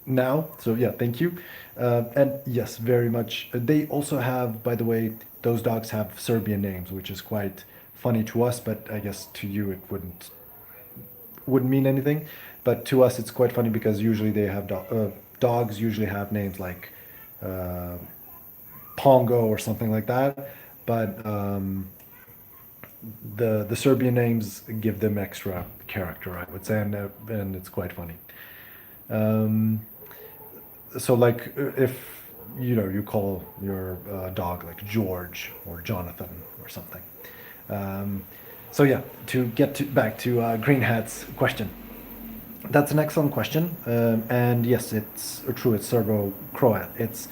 now. So yeah, thank you. And yes, very much. They also have, by the way, those dogs have Serbian names, which is quite funny to us, but I guess to you it wouldn't mean anything. But to us, it's quite funny because usually they have dogs usually have names like uh, Pongo or something like that. But the Serbian names give them extra character, I would say, and it's quite funny. Um, so like if you call your dog like George or Jonathan or something. Um, so yeah, to get back to Green Hat's question. That's an excellent question, and yes, it's true. It's Serbo-Croat. It's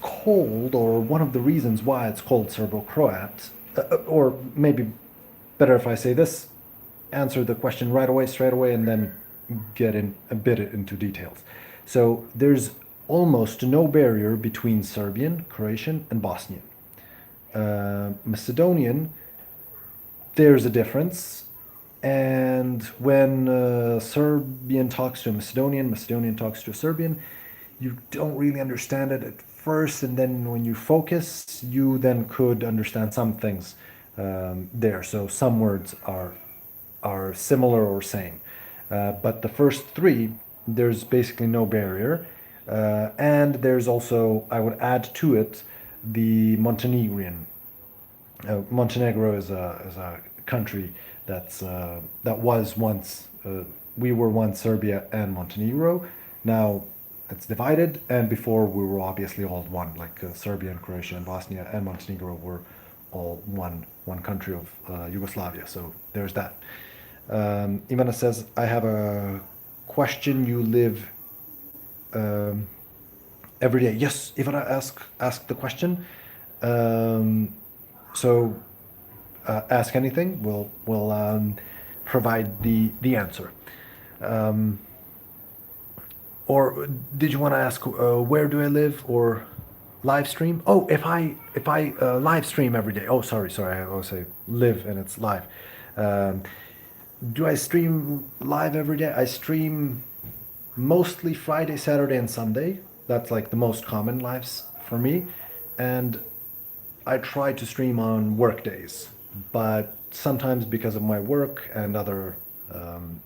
called, or one of the reasons why it's called Serbo-Croat, or maybe better if I say this, answer the question right away, straight away, and then get in a bit into details. So there's almost no barrier between Serbian, Croatian, and Bosnian. Macedonian, there's a difference. And when Serbian talks to a Macedonian, Macedonian talks to a Serbian, you don't really understand it at first, and then when you focus, you then could understand some things there. So some words are similar or same, but the first three, there's basically no barrier, and there's also, I would add to it, the Montenegrin. Montenegro is a country that was once we were once Serbia and Montenegro. Now it's divided, and before we were obviously all one, like Serbia and Croatia and Bosnia and Montenegro were all one country of Yugoslavia. So there's that. Ivana says, I have a question. You live every day. Yes, Ivana, ask the question. So ask anything. We'll provide the answer. Or did you want to ask where do I live or live stream? Oh, if I live stream every day. Oh, sorry. I always say live and it's live. Um, do I stream live every day? I stream mostly Friday, Saturday, and Sunday. That's like the most common lives for me. And I try to stream on work days, but sometimes because of my work and other um,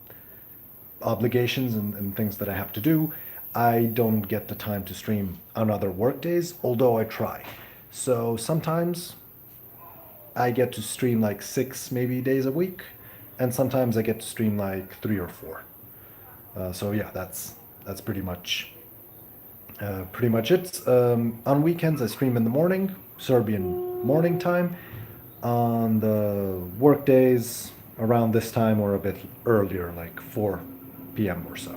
obligations and things that I have to do, I don't get the time to stream on other work days, although I try. So sometimes I get to stream like six, maybe days a week, and sometimes I get to stream like three or four. So yeah, that's pretty much it. On weekends, I stream in the morning, Serbian morning time. On the work days, around this time or a bit earlier, like 4 p.m. or so.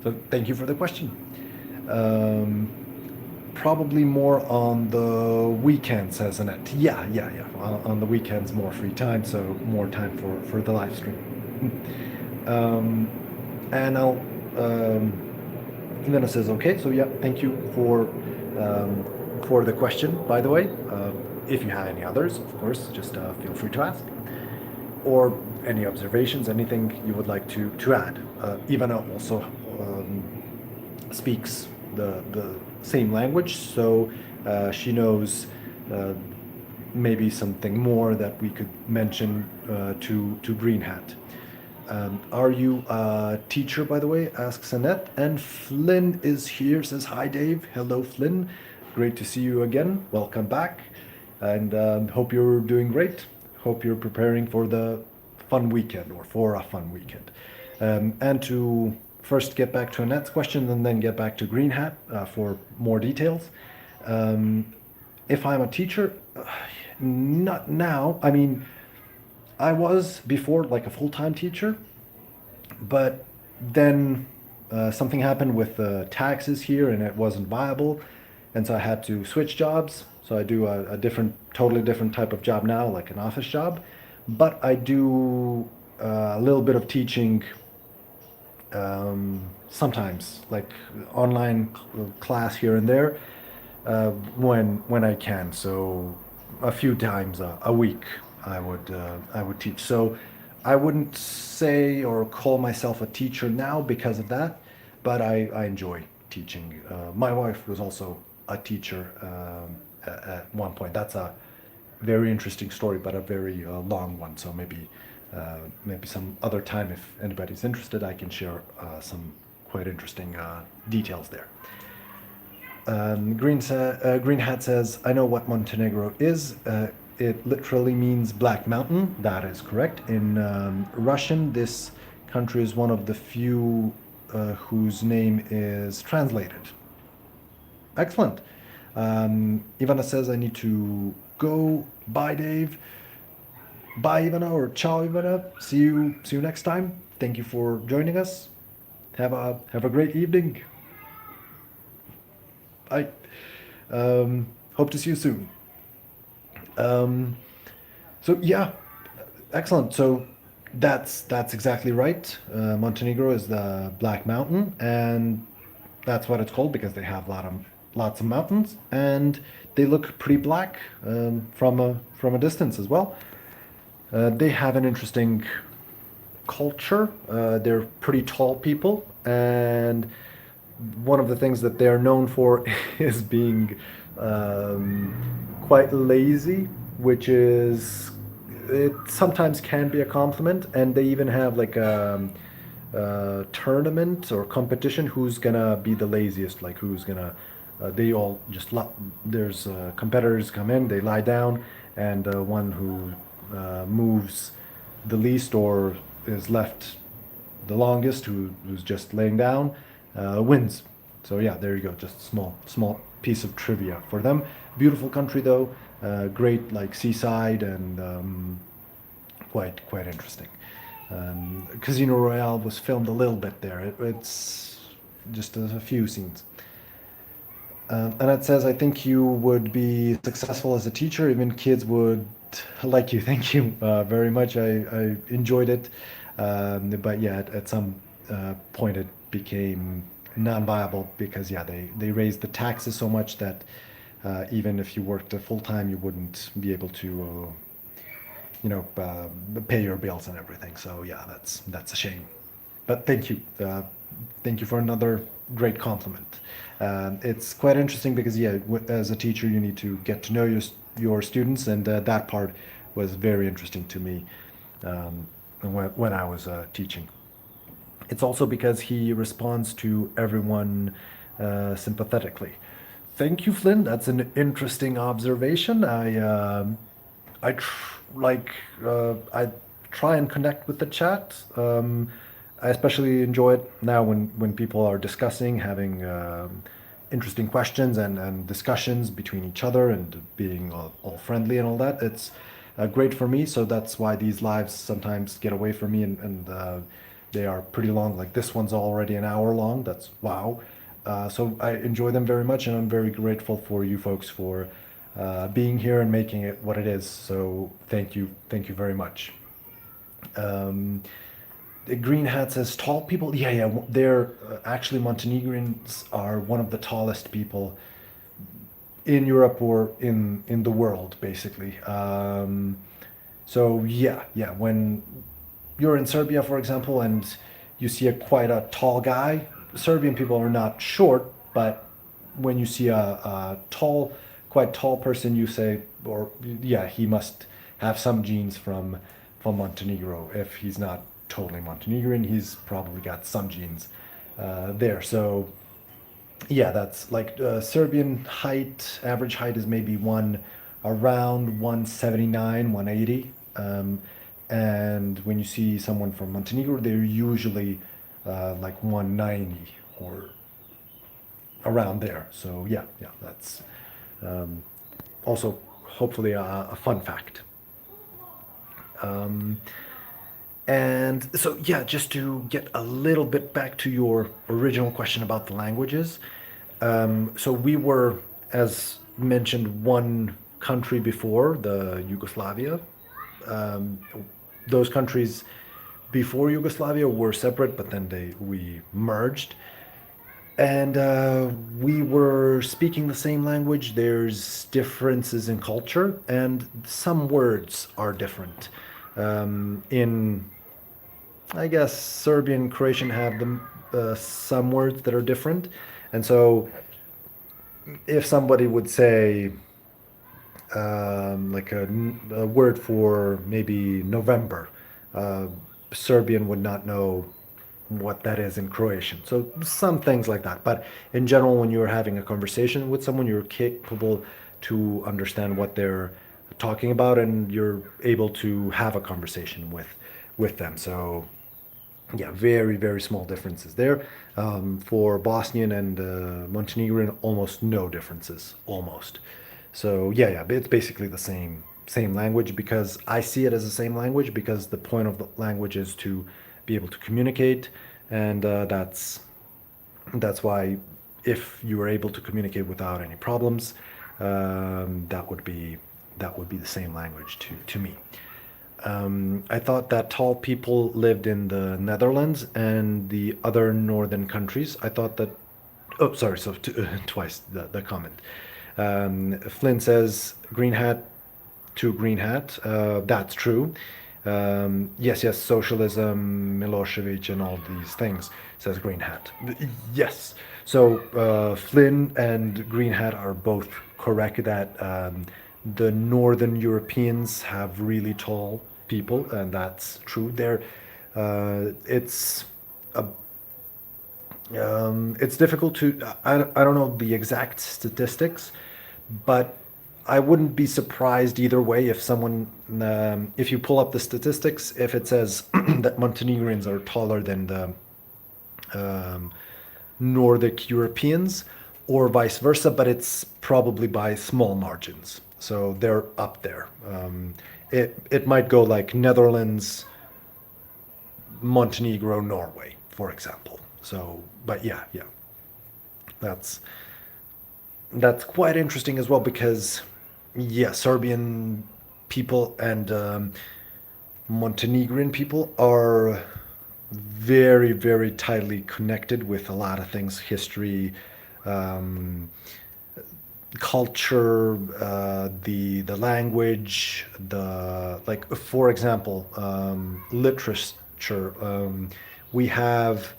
So thank you for the question. Um, Probably more on the weekends, says Annette. Yeah. On the weekends, more free time, so more time for the live stream. um, and I'll And then it says, okay, so yeah, thank you for the question, by the way. If you have any others, of course, just feel free to ask. Or any observations, anything you would like to add. Ivana also speaks the same language, so she knows uh, maybe something more that we could mention to Green Hat. Are you a teacher, by the way? Asks Annette. And Flynn is here, says, hi, Dave. Hello, Flynn. Great to see you again. Welcome back. And hope you're doing great. Hope you're preparing for the fun weekend or for a fun weekend. And to first get back to Annette's question and then get back to Green Hat for more details. If I'm a teacher, not now. I mean, I was before like a full-time teacher, but then something happened with the taxes here and it wasn't viable. And so I had to switch jobs. So I do a totally different type of job now, like an office job. But I do a little bit of teaching sometimes, like online class here and there when I can. So a few times a week I would teach. So I wouldn't say or call myself a teacher now because of that, but I enjoy teaching. My wife was also a teacher at one point. That's a very interesting story, but a very long one. So maybe some other time, if anybody's interested, I can share some quite interesting details there. Green Hat says, I know what Montenegro is. It literally means Black Mountain. That is correct. In Russian, this country is one of the few whose name is translated. Excellent. Ivana says, I need to go. Bye, Dave. Bye, Ivana, or ciao, Ivana. See you next time. Thank you for joining us. Have a great evening. I hope to see you soon. So yeah, excellent. So that's exactly right. Montenegro is the Black Mountain, and that's what it's called because they have lots of mountains, and they look pretty black from a distance as well. They have an interesting culture. They're pretty tall people, and one of the things that they are known for is being quite lazy, which is it sometimes can be a compliment. And they even have like a tournament or competition who's gonna be the laziest, like who's gonna they all just there's competitors come in, they lie down, and one who moves the least or is left the longest, who's just laying down, wins. So yeah, there you go. Just small piece of trivia for them. Beautiful country though, great like seaside and quite interesting. Casino Royale was filmed a little bit there. It's just a few scenes. And it says, I think you would be successful as a teacher. Even kids would like you. Thank you very much. I enjoyed it. But yeah, at some point it became non-viable because yeah, they raised the taxes so much that even if you worked full time, you wouldn't be able to pay your bills and everything. So yeah, that's a shame. But thank you for another great compliment. It's quite interesting because yeah, as a teacher, you need to get to know your students, and that part was very interesting to me when I was teaching. It's also because he responds to everyone sympathetically. Thank you, Flynn. That's an interesting observation. I try and connect with the chat. I especially enjoy it now when people are discussing, having interesting questions and discussions between each other and being all friendly and all that. It's great for me. So that's why these lives sometimes get away from me and they are pretty long. Like this one's already an hour long. That's wow. So I enjoy them very much, and I'm very grateful for you folks for being here and making it what it is. So thank you very much. Um, the Green Hat says tall people. Yeah, yeah. They're actually Montenegrins are one of the tallest people in Europe or in the world, basically. So yeah, yeah. When you're in Serbia, for example, and you see quite a tall guy, Serbian people are not short, but when you see a quite tall person, you say, or yeah, he must have some genes from Montenegro. If he's not totally Montenegrin, he's probably got some genes there. So yeah, that's like Serbian height. Average height is maybe around 179, 180. And when you see someone from Montenegro, they're usually like 190 or around there. So yeah, yeah, that's um, also hopefully a fun fact. Um, and so yeah, just to get a little bit back to your original question about the languages. So we were, as mentioned, one country before the Yugoslavia. Um, those countries before Yugoslavia were separate, but then we merged, and we were speaking the same language. There's differences in culture, and some words are different. In I guess Serbian, Croatian have some words that are different, and so if somebody would say like a word for maybe November, uh, Serbian would not know what that is in Croatian. So some things like that. But in general, when you're having a conversation with someone, you're capable to understand what they're talking about, and you're able to have a conversation with them. So yeah, very, very small differences there. For Bosnian and Montenegrin, almost no differences, almost. So yeah, yeah, it's basically the same language because I see it as the same language because the point of the language is to be able to communicate, and that's why if you are able to communicate without any problems, that would be the same language to me. I thought that tall people lived in the Netherlands and the other northern countries. I thought that. Oh, sorry. So twice the comment. Flynn says green hat to green hat. That's true. Yes, yes. Socialism, Milosevic, and all these things. Says green hat. Yes. So Flynn and green hat are both correct that the Northern Europeans have really tall people, and that's true. It's difficult to. I don't know the exact statistics, but I wouldn't be surprised either way if you pull up the statistics, if it says that Montenegrins are taller than the um, Nordic Europeans, or vice versa, but it's probably by small margins. So they're up there. It might go like Netherlands, Montenegro, Norway, for example. So, but yeah, yeah, that's that's quite interesting as well because yeah, Serbian people and Montenegrin people are. very, very tightly connected with a lot of things, history, um, culture, the language, the like for example, literature. We have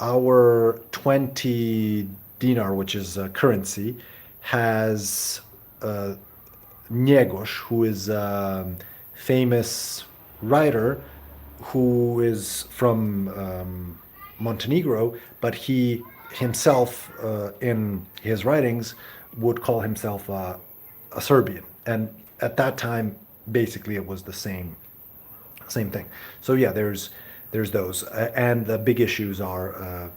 our 20 dinar, which is a currency, has uh, Niegos, who is a famous writer who is from Montenegro, but he himself, in his writings, would call himself a Serbian. And at that time, basically, it was the same thing. So yeah, there's those, and the big issues are,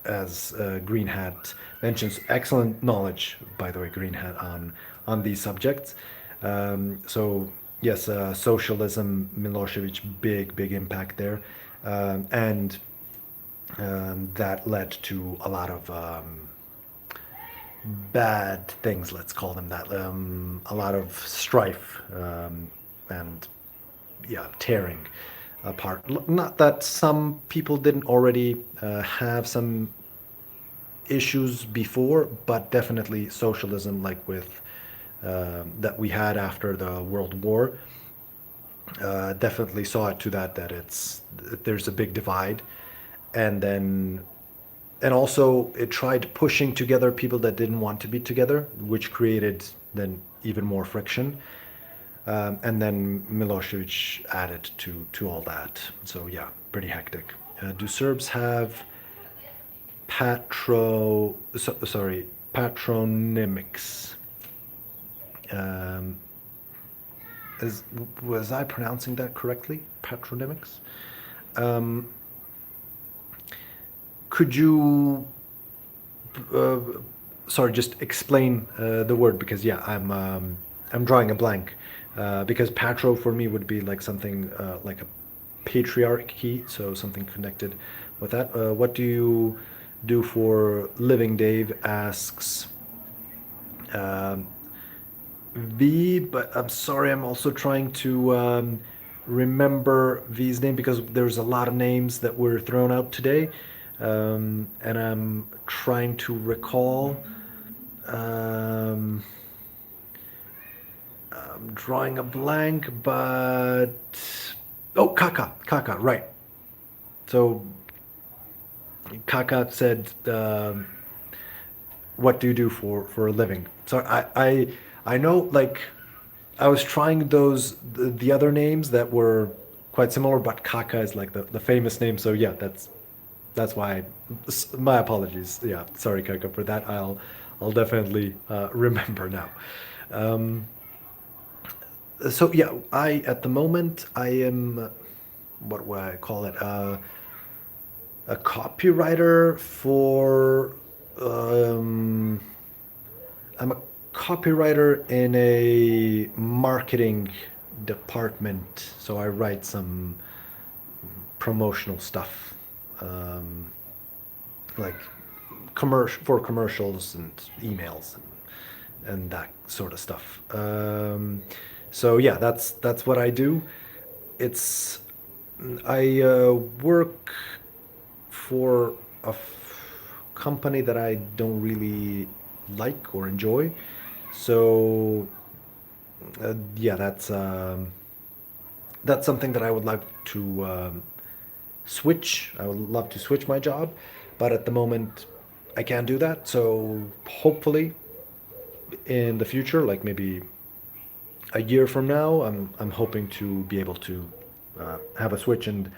as Green Hat mentions, excellent knowledge, by the way, Green Hat, on these subjects. So yes, socialism, Milosevic, big impact there, and that led to a lot of bad things. Let's call them that. A lot of strife, and yeah, tearing apart. Not that some people didn't already have some issues before, but definitely socialism, like with that we had after the World War, definitely saw it to that there's a big divide, and then and also it tried pushing together people that didn't want to be together, which created then even more friction. And then Milosevic added to all that. So yeah, pretty hectic. Do Serbs have sorry, patronymics? Um, is, was I pronouncing that correctly? Patronymics? Um, could you, uh, sorry, just explain the word, because yeah, I'm drawing a blank. Because patro for me would be like something like a patriarchy, so something connected with that. What do you do for living? Dave asks. Um, V, but I'm sorry, I'm also trying to remember V's name because there's a lot of names that were thrown out today, and I'm trying to recall. Um, I'm drawing a blank, but oh, Kaka, right. So Kaka said, "What do you do for a living?" So I know, like, I was trying the other names that were quite similar, but Kaka is like the famous name. So yeah, that's why. My apologies. Yeah, sorry, Kaka, for that. I'll definitely remember now. Um, so yeah, I at the moment I am, what would I call it? A copywriter for. Um, I'm a copywriter in a marketing department, so I write some promotional stuff, um, like commercials and emails, and that sort of stuff. So yeah, that's what I do. It's I work for company that I don't really like or enjoy. So yeah, that's something that I would like to switch. I would love to switch my job, but at the moment I can't do that. So hopefully in the future, like maybe a year from now, I'm hoping to be able to have a switch and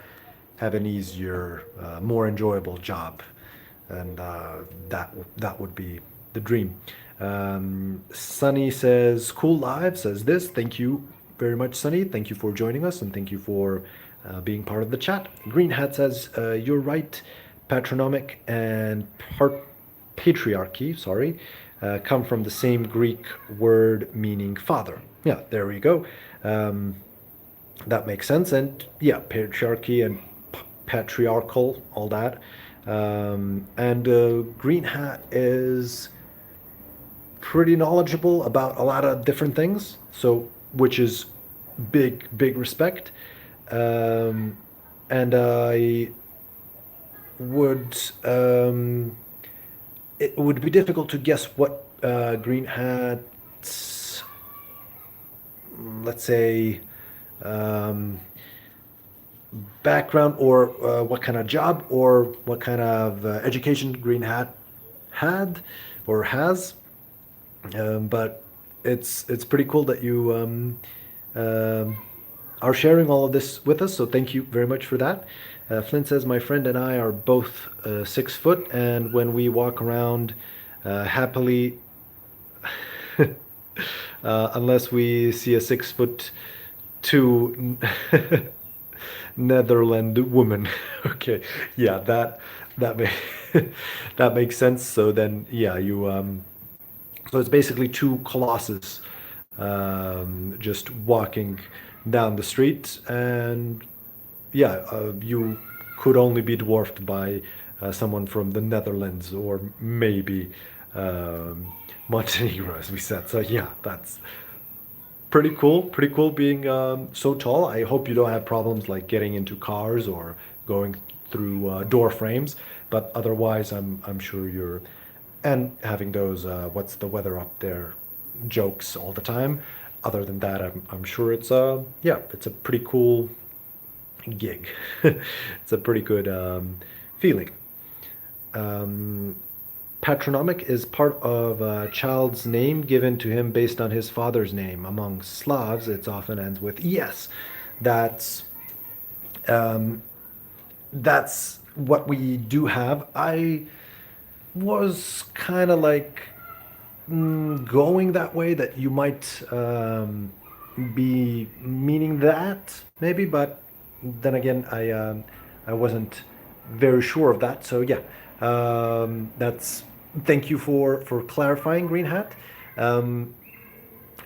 have an easier, more enjoyable job, and that would be the dream. Sunny says, "Cool live." Says this. Thank you very much, Sunny. Thank you for joining us, and thank you for being part of the chat. Green Hat says, "You're right. Patronymic and patriarchy, sorry, come from the same Greek word meaning father." Yeah, there we go. Um, that makes sense. And yeah, patriarchy and patriarchal, all that. And Green Hat is pretty knowledgeable about a lot of different things, so which is big respect. Um, and I would it would be difficult to guess what Green Hat's, let's say, um, background or what kind of job or what kind of education Green Hat had or has. But it's pretty cool that you um, are sharing all of this with us. So thank you very much for that. Flint says my friend and I are both 6 foot, and when we walk around happily, unless we see a 6 foot two Netherland woman. Okay, yeah, that may, that makes sense. So then, yeah, you so it's basically two colossus just walking down the street, and yeah, you could only be dwarfed by someone from the Netherlands or maybe um, Montenegro, as we said. So yeah, that's pretty cool. Pretty cool being so tall. I hope you don't have problems like getting into cars or going through door frames. But otherwise, I'm sure you're and having those what's the weather up there jokes all the time. Other than that, I'm sure it's yeah, it's a pretty cool gig. It's a pretty good feeling. Um, Patronymic is part of a child's name given to him based on his father's name. Among Slavs, it often ends with yes. That's um, that's what we do have. I was kind of like going that way that you might be meaning that maybe, but then again, I wasn't very sure of that. So yeah, that's thank you for clarifying, Green Hat. Um,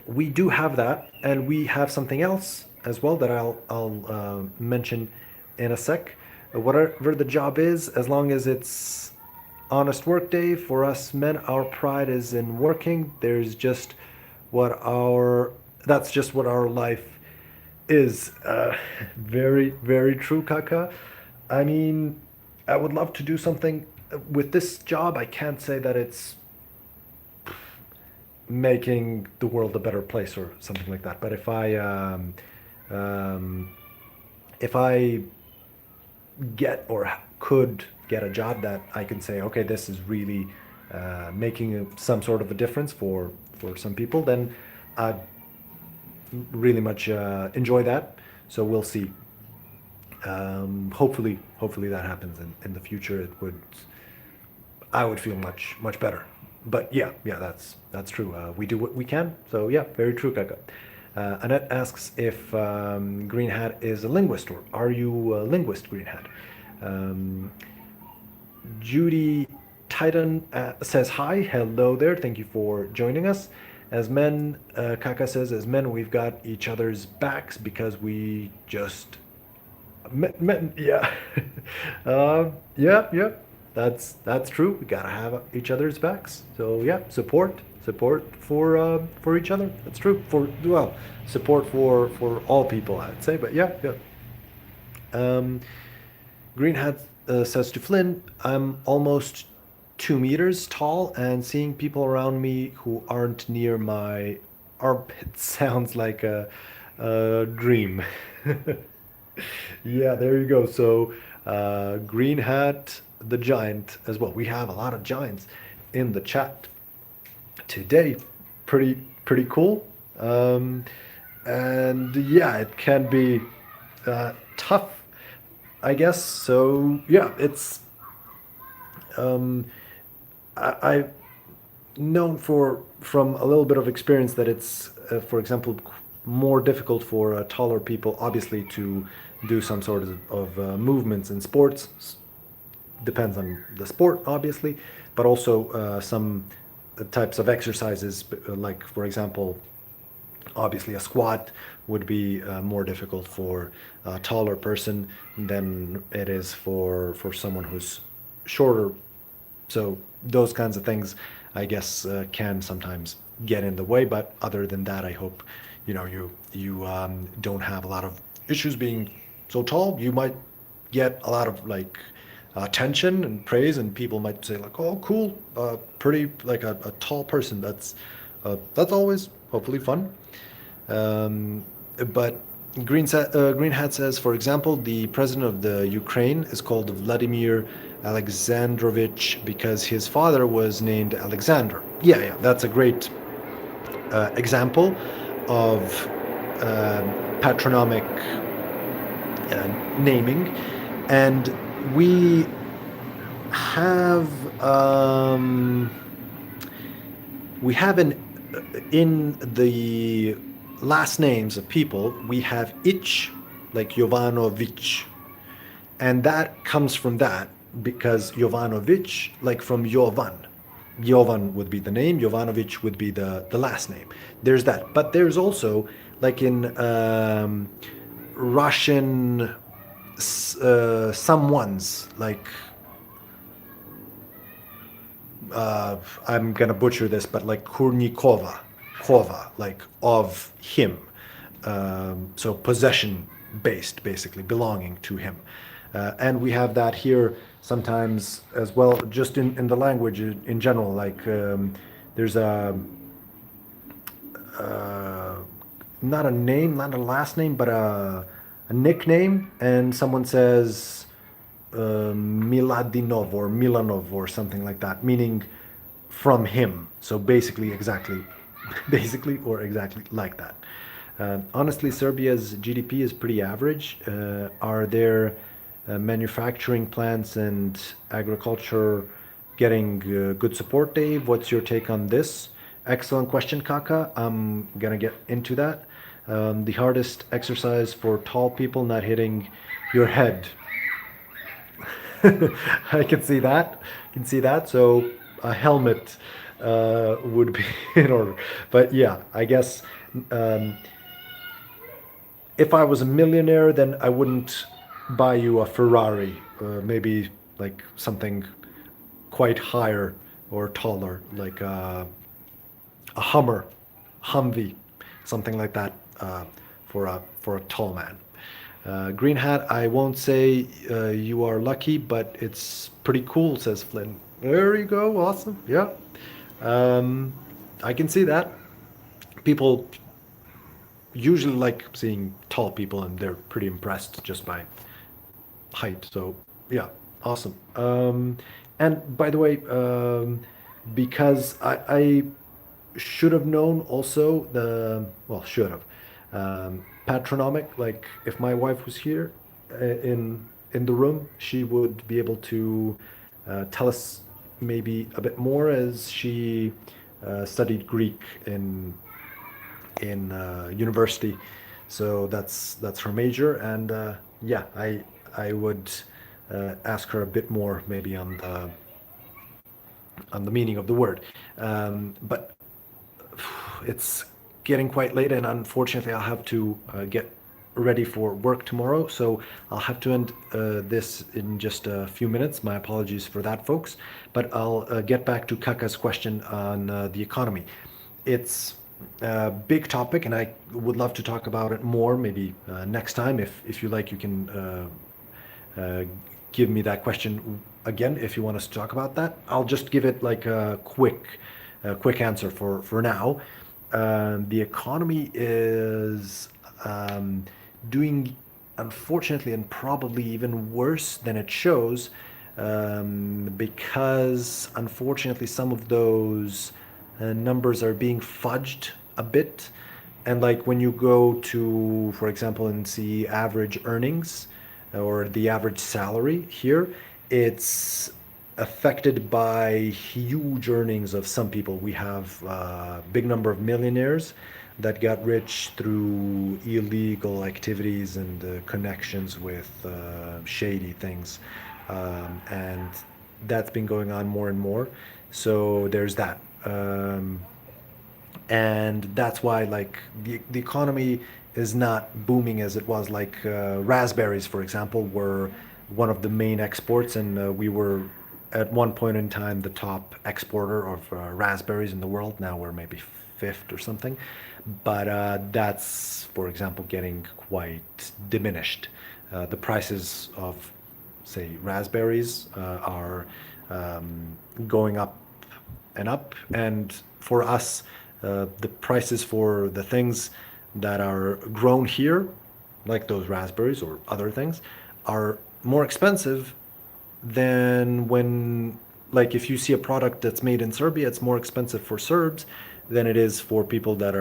we do have that, and we have something else as well that I'll mention in a sec. Whatever the job is, as long as it's honest work day for us men, our pride is in working. There's just what our that's just what our life is. Very very true, Kaka. I mean, I would love to do something with this job. I can't say that it's making the world a better place or something like that. But um, if I get or could get a job that I can say, okay, this is really making some sort of a difference for some people, then I'd really much enjoy that. So we'll see. Hopefully that happens in the future. It would I would feel much better. But yeah, yeah, that's true. We do what we can. So yeah, very true, Kaka. Annette asks if Green Hat is a linguist, or are you a linguist, Green Hat? Um, Judy Titan says hi, hello there. Thank you for joining us. As men, Kaka says, as men, we've got each other's backs because we just yeah, yeah, yeah. That's true. We gotta have each other's backs. So yeah, support for each other. That's true. For well, support for all people, I'd say. But yeah, yeah. Um, Green Hat says to Flynn, "I'm almost 2 meters tall, and seeing people around me who aren't near my armpit sounds like a dream." Yeah, there you go. So, Green Hat the Giant as well. We have a lot of giants in the chat today. Pretty cool. And yeah, it can be tough, I guess. So yeah, it's um, I've known for from a little bit of experience that it's, for example, more difficult for taller people, obviously, to do some sort of movements in sports. Depends on the sport, obviously, but also some types of exercises, like for example, obviously a squat would be more difficult for a taller person than it is for someone who's shorter. So those kinds of things, I guess, can sometimes get in the way. But other than that, I hope you don't have a lot of issues being so tall. You might. get a lot of like attention and praise, and people might say like, "Oh, cool, pretty like a tall person." That's always hopefully fun. Um, but Green Hat says, for example, the president of the Ukraine is called Vladimir Alexandrovich because his father was named Alexander. Yeah, yeah, that's a great example of uh, patronymic naming. And we have we have in the last names of people, we have ich, like Jovanovic, and that comes from that because Jovanovic, like from Jovan. Jovan would be the name, Jovanovic would be the last name. There's that. But there's also, like in Russian, someone's, like, I'm gonna butcher this, but like Kurnikova, Kova, like of him. So possession based, basically belonging to him. And we have that here sometimes as well, just in the language in general. Like there's uh, not a name, not a last name, but a nickname, and someone says Miladinov or Milanov or something like that, meaning from him. So basically, exactly, basically or exactly like that. Honestly, Serbia's GDP is pretty average. Are there manufacturing plants and agriculture getting good support, Dave? What's your take on this? Excellent question, Kaka. I'm gonna get into that. The hardest exercise for tall people not hitting your head. I can see that. Can see that. So a helmet would be in order. But yeah, I guess um, if I was a millionaire, then I wouldn't buy you a Ferrari. Maybe like something quite higher or taller, like a Hummer, Humvee, something like that for a tall man. Green Hat, I won't say you are lucky, but it's pretty cool, says Flynn. There you go, awesome. Yeah, um, I can see that. People usually like seeing tall people, and they're pretty impressed just by height. So yeah, awesome. And by the way, because I should have known also the well should have patronymic. Like if my wife was here in the room, she would be able to tell us maybe a bit more as she studied Greek in university. So that's her major, and yeah, I would ask her a bit more maybe on the meaning of the word. But it's getting quite late, and unfortunately, I'll have to get ready for work tomorrow. So I'll have to end this in just a few minutes. My apologies for that, folks. But I'll get back to Kaka's question on the economy. It's a big topic, and I would love to talk about it more maybe next time. If you like, you can give me that question again if you want us to talk about that. I'll just give it like a quick answer for now. The economy is doing, unfortunately, and probably even worse than it shows, because unfortunately some of those numbers are being fudged a bit. And like when you go to, for example, and see average earnings or the average salary here, it's affected by huge earnings of some people. We have a big number of millionaires that got rich through illegal activities and connections with shady things. And that's been going on more and more. So there's that. And that's why like the economy is not booming as it was. Like raspberries, for example, were one of the main exports, and we were at one point in time the top exporter of raspberries in the world. Now we're maybe fifth or something, but that's, for example, getting quite diminished. The prices of say raspberries are going up and up. And for us, the prices for the things that are grown here, like those raspberries or other things, are more expensive than when, like, if you see a product that's made in Serbia, it's more expensive for Serbs than it is for people that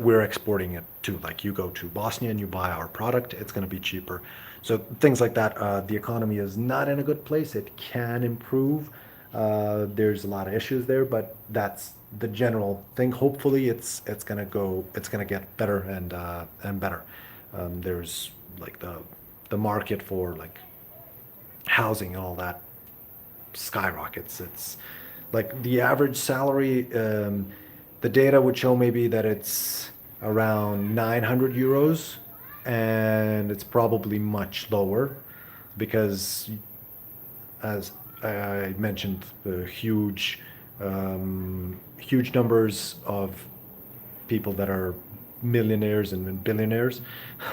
we're exporting it to. Like, you go to Bosnia and you buy our product, it's going to be cheaper. So things like that. The economy is not in a good place. It can improve. There's a lot of issues there, but that's the general thing. Hopefully, it's gonna get better and better. There's like the market for like housing and all that skyrockets. It's like the average salary, the data would show maybe that it's around 900 euros, and it's probably much lower because, as I mentioned, the huge numbers of people that are millionaires and billionaires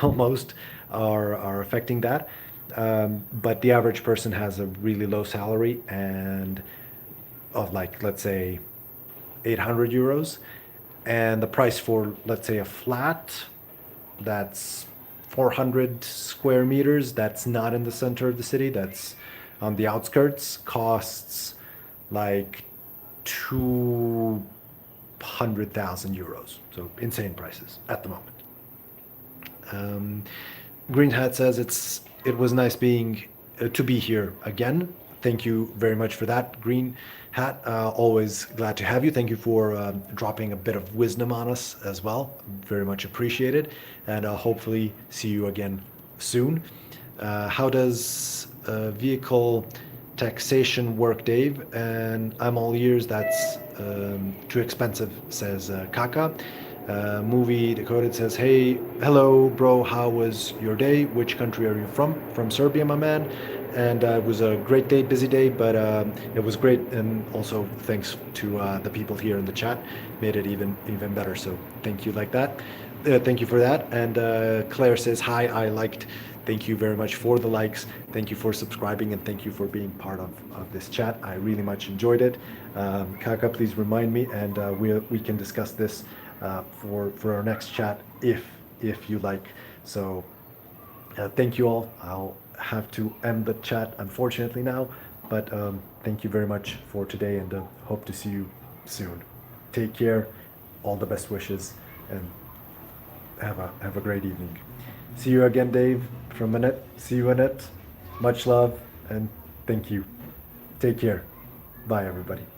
almost are affecting that. But the average person has a really low salary and of, like, let's say 800 euros. And the price for, let's say, a flat that's 400 square meters, that's not in the center of the city, that's on the outskirts, costs like 200,000 euros. So insane prices at the moment. Um, Green Hat says it was nice being to be here again. Thank you very much for that, Green Hat. Always glad to have you. Thank you for dropping a bit of wisdom on us as well. Very much appreciated, and hopefully see you again soon. How does vehicle taxation work, Dave? And I'm all ears. That's too expensive, says Kaka. Movie Decoded says, "Hey, hello, bro. How was your day? Which country are you from? From Serbia, my man. And it was a great day, busy day, but it was great. And also thanks to the people here in the chat, made it even better. So thank you like that. Thank you for that." And Claire says, "Hi, I liked." Thank you very much for the likes. Thank you for subscribing, and thank you for being part of this chat. I really much enjoyed it. Kaka, please remind me, and we can discuss this for our next chat if you like. So thank you all. I'll have to end the chat unfortunately now, but thank you very much for today, and hope to see you soon. Take care. All the best wishes, and have a great evening. See you again, Dave, from Annette. See you, Annette. Much love, and thank you. Take care. Bye, everybody.